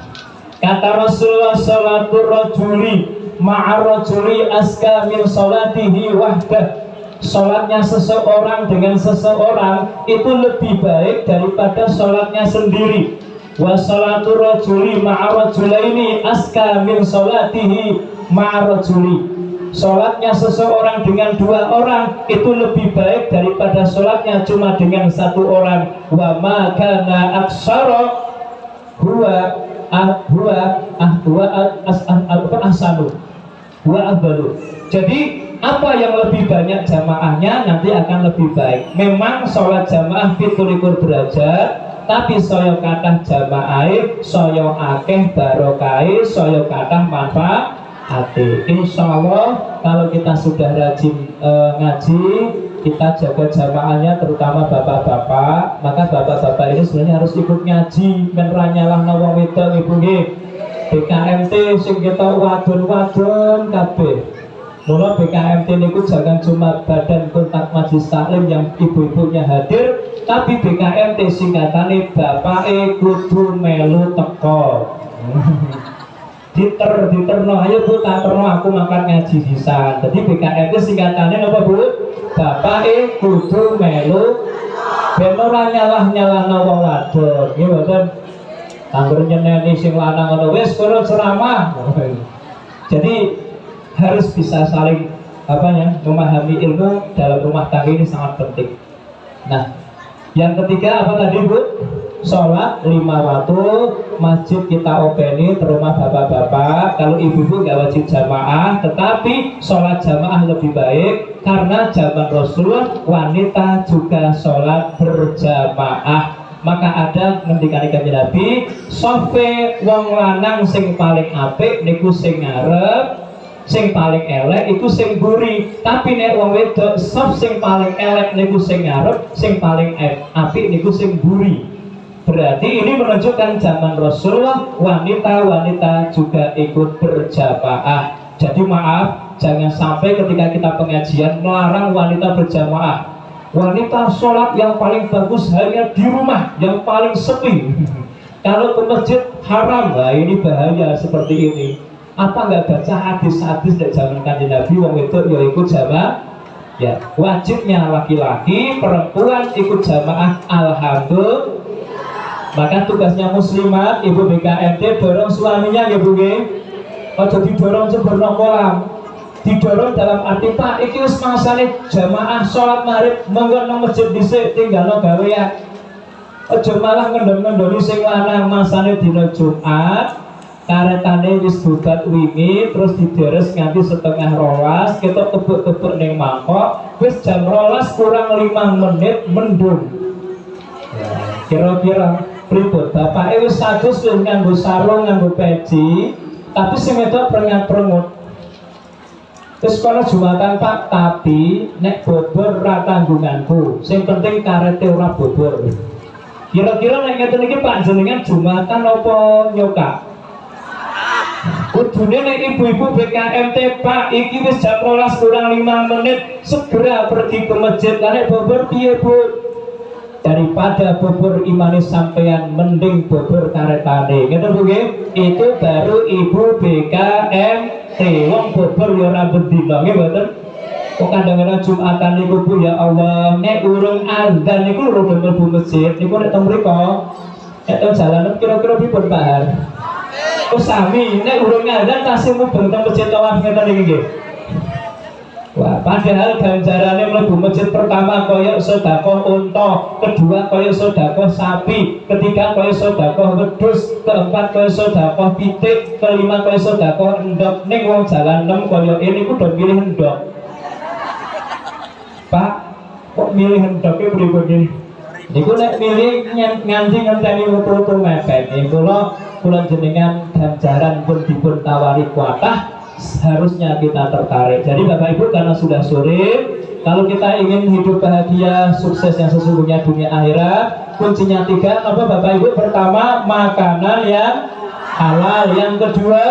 Speaker 1: Kata Rasulullah, sholatur rajuli ma'ar rajuli aska min sholatihi wahdah. Sholatnya seseorang dengan seseorang itu lebih baik daripada sholatnya sendiri. Wa sholatur rajuli ma'ar rajulaini aska min sholatihi ma'arajuli. Sholatnya seseorang dengan 2 orang itu lebih baik daripada sholatnya cuma dengan 1 orang. Wa ma kana aksara huwa ahsanu wa afdalu. Jadi apa yang lebih banyak jamaahnya nanti akan lebih baik. Memang sholat jamaah 17 derajat, tapi saya kathah jamaah, saya akeh barokah, saya kathah manfaat. Insya Allah kalau kita sudah rajin ngaji, kita jaga jamaahnya, terutama bapak-bapak, maka bapak-bapak ini sebenarnya harus ikut ngaji. Menranyalah nawang wedok ibu nggih. BKMT sing kita wadon-wadon kabeh. Mula BKMT niku jangan cuma badan kontak majelis taklim yang ibu-ibunya hadir, tapi BKMT singkatane bapake kudu melu teko. Diterno ayo Bu, tak terno aku makan ngaji sisan. Jadi BKMT singkatannya apa Bu? Bapake kudu melu ben ora nyalah-nyalahno wong wadon. Nggih mboten. Angger nyeneni sing lanang ngono wis kono ceramah. Jadi harus bisa saling memahami ilmu dalam rumah tangga ini sangat penting. Nah, yang ketiga apa tadi Bu? Sholat 5 waktu, masjid kita openi, terumah bapak-bapak. Kalau ibu-ibu nggak wajib jamaah, tetapi sholat jamaah lebih baik karena zaman Rasulullah wanita juga sholat berjamaah. Maka ada ngendikane Kanjeng Nabi, sofe wong lanang sing paling apik niku sing ngarep, Sing paling elek iku sing mburi, tapi nek wong wedok sop sing paling elek niku sing ngarep, sing paling apik niku sing mburi. Berarti ini menunjukkan zaman Rasulullah wanita-wanita juga ikut berjamaah. Jadi maaf, jangan sampai ketika kita pengajian melarang wanita berjamaah. Wanita sholat yang paling bagus hanya di rumah, yang paling sepi. Kalau ke masjid haram, nah ini bahaya seperti ini. Apa nggak baca hadis-hadis dari zaman Kanjeng Nabi wong itu ya ikut jamaah? Ya, wajibnya laki-laki, perempuan ikut jamaah. Alhamdulillah. Maka tugasnya muslimat, ibu BKMT dorong suaminya ya bu nggih. Ojo didorong sempurna kolam. Didorong dalam arti Pak, iki wis masane jamaah sholat maghrib mengko nang masjid dhisik tinggalno gawean. Ojo malah ngendom-ngendoni sing lanang masane dina Jumat. Karetane wis bubat wingi terus dideres nganti setengah rolas, ketok tebuk-tebuk ning mangkok, wis jam rolas kurang 5 menit mendung. Kira-kira pripun? Bapake wis sadus wis nganggo sarung, nganggo peci, tapi sing wedok prengat-prengut. Terus kono Jumatan Pak, tapi nek bobor ra tanggunganku. Sing penting karete ora bobor. Kira-kira nek ngeten iki Pak jenengan Jumatan apa nyokak? Kudune nek ibu-ibu BKMT Pak, iki wis jam 12 kurang 5 menit, segera pergi ke masjid. Nek bobor piye Bu? Daripada bobor imane sampean mending bobor karetane. Ngeten Bu nggih? Itu baru ibu BKMT. Wong bobor ya ora bendina nggih mboten? Kok kadang-kadang Jumatan niku Bu ya Allah, nek urung azan niku lho mlebu masjid. Niku nek teng mriku nek teng jalanan kira-kira pripun Pak Har? Oh sami, nek urung azan tasih mubeng teng masjid tawaf ngeten iki nggih. Wah, padahal ganjarannya mlebu masjid pertama koyok sedekah unta, kedua koyok sedekah sapi, ketiga koyok sedekah wedhus, keempat koyok sedekah pitik, kelima koyok sedekah endok. Ning wong jalan 6 koyok ini kudu milih endok. Pak, kok milih endok e pripun iki? Niku nek milih nganti ngenteni metu mepet. Kula jenengan ganjaran pun dipun tawari kuatah, harusnya kita tertarik. Jadi Bapak Ibu, karena sudah sore, kalau kita ingin hidup bahagia, sukses yang sesungguhnya dunia akhirat, kuncinya 3 apa Bapak Ibu? Pertama, makanan yang halal. Yang kedua,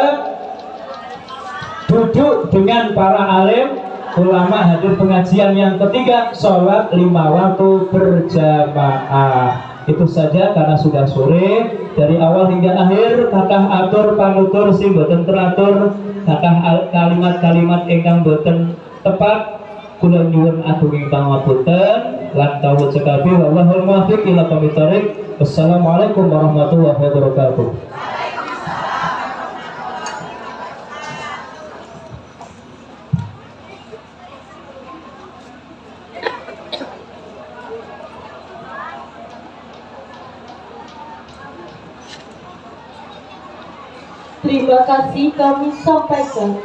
Speaker 1: duduk dengan para alim ulama hadir pengajian. Yang ketiga, sholat 5 waktu berjamaah. Itu saja karena sudah sore. Dari awal hingga akhir kathah atur panutur sing boten teratur, kathah kalimat-kalimat ingkang boten tepat, kula nyuwun agunging pangapunten lan kawula cekapi wallahul muwaffiq ila aqwamit thoriq. Wassalamualaikum warahmatullahi wabarakatuh.
Speaker 3: Terima kasih kami sampaikan.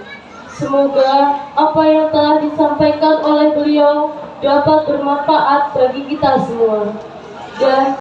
Speaker 3: Semoga apa yang telah disampaikan oleh beliau dapat bermanfaat bagi kita semua. Dan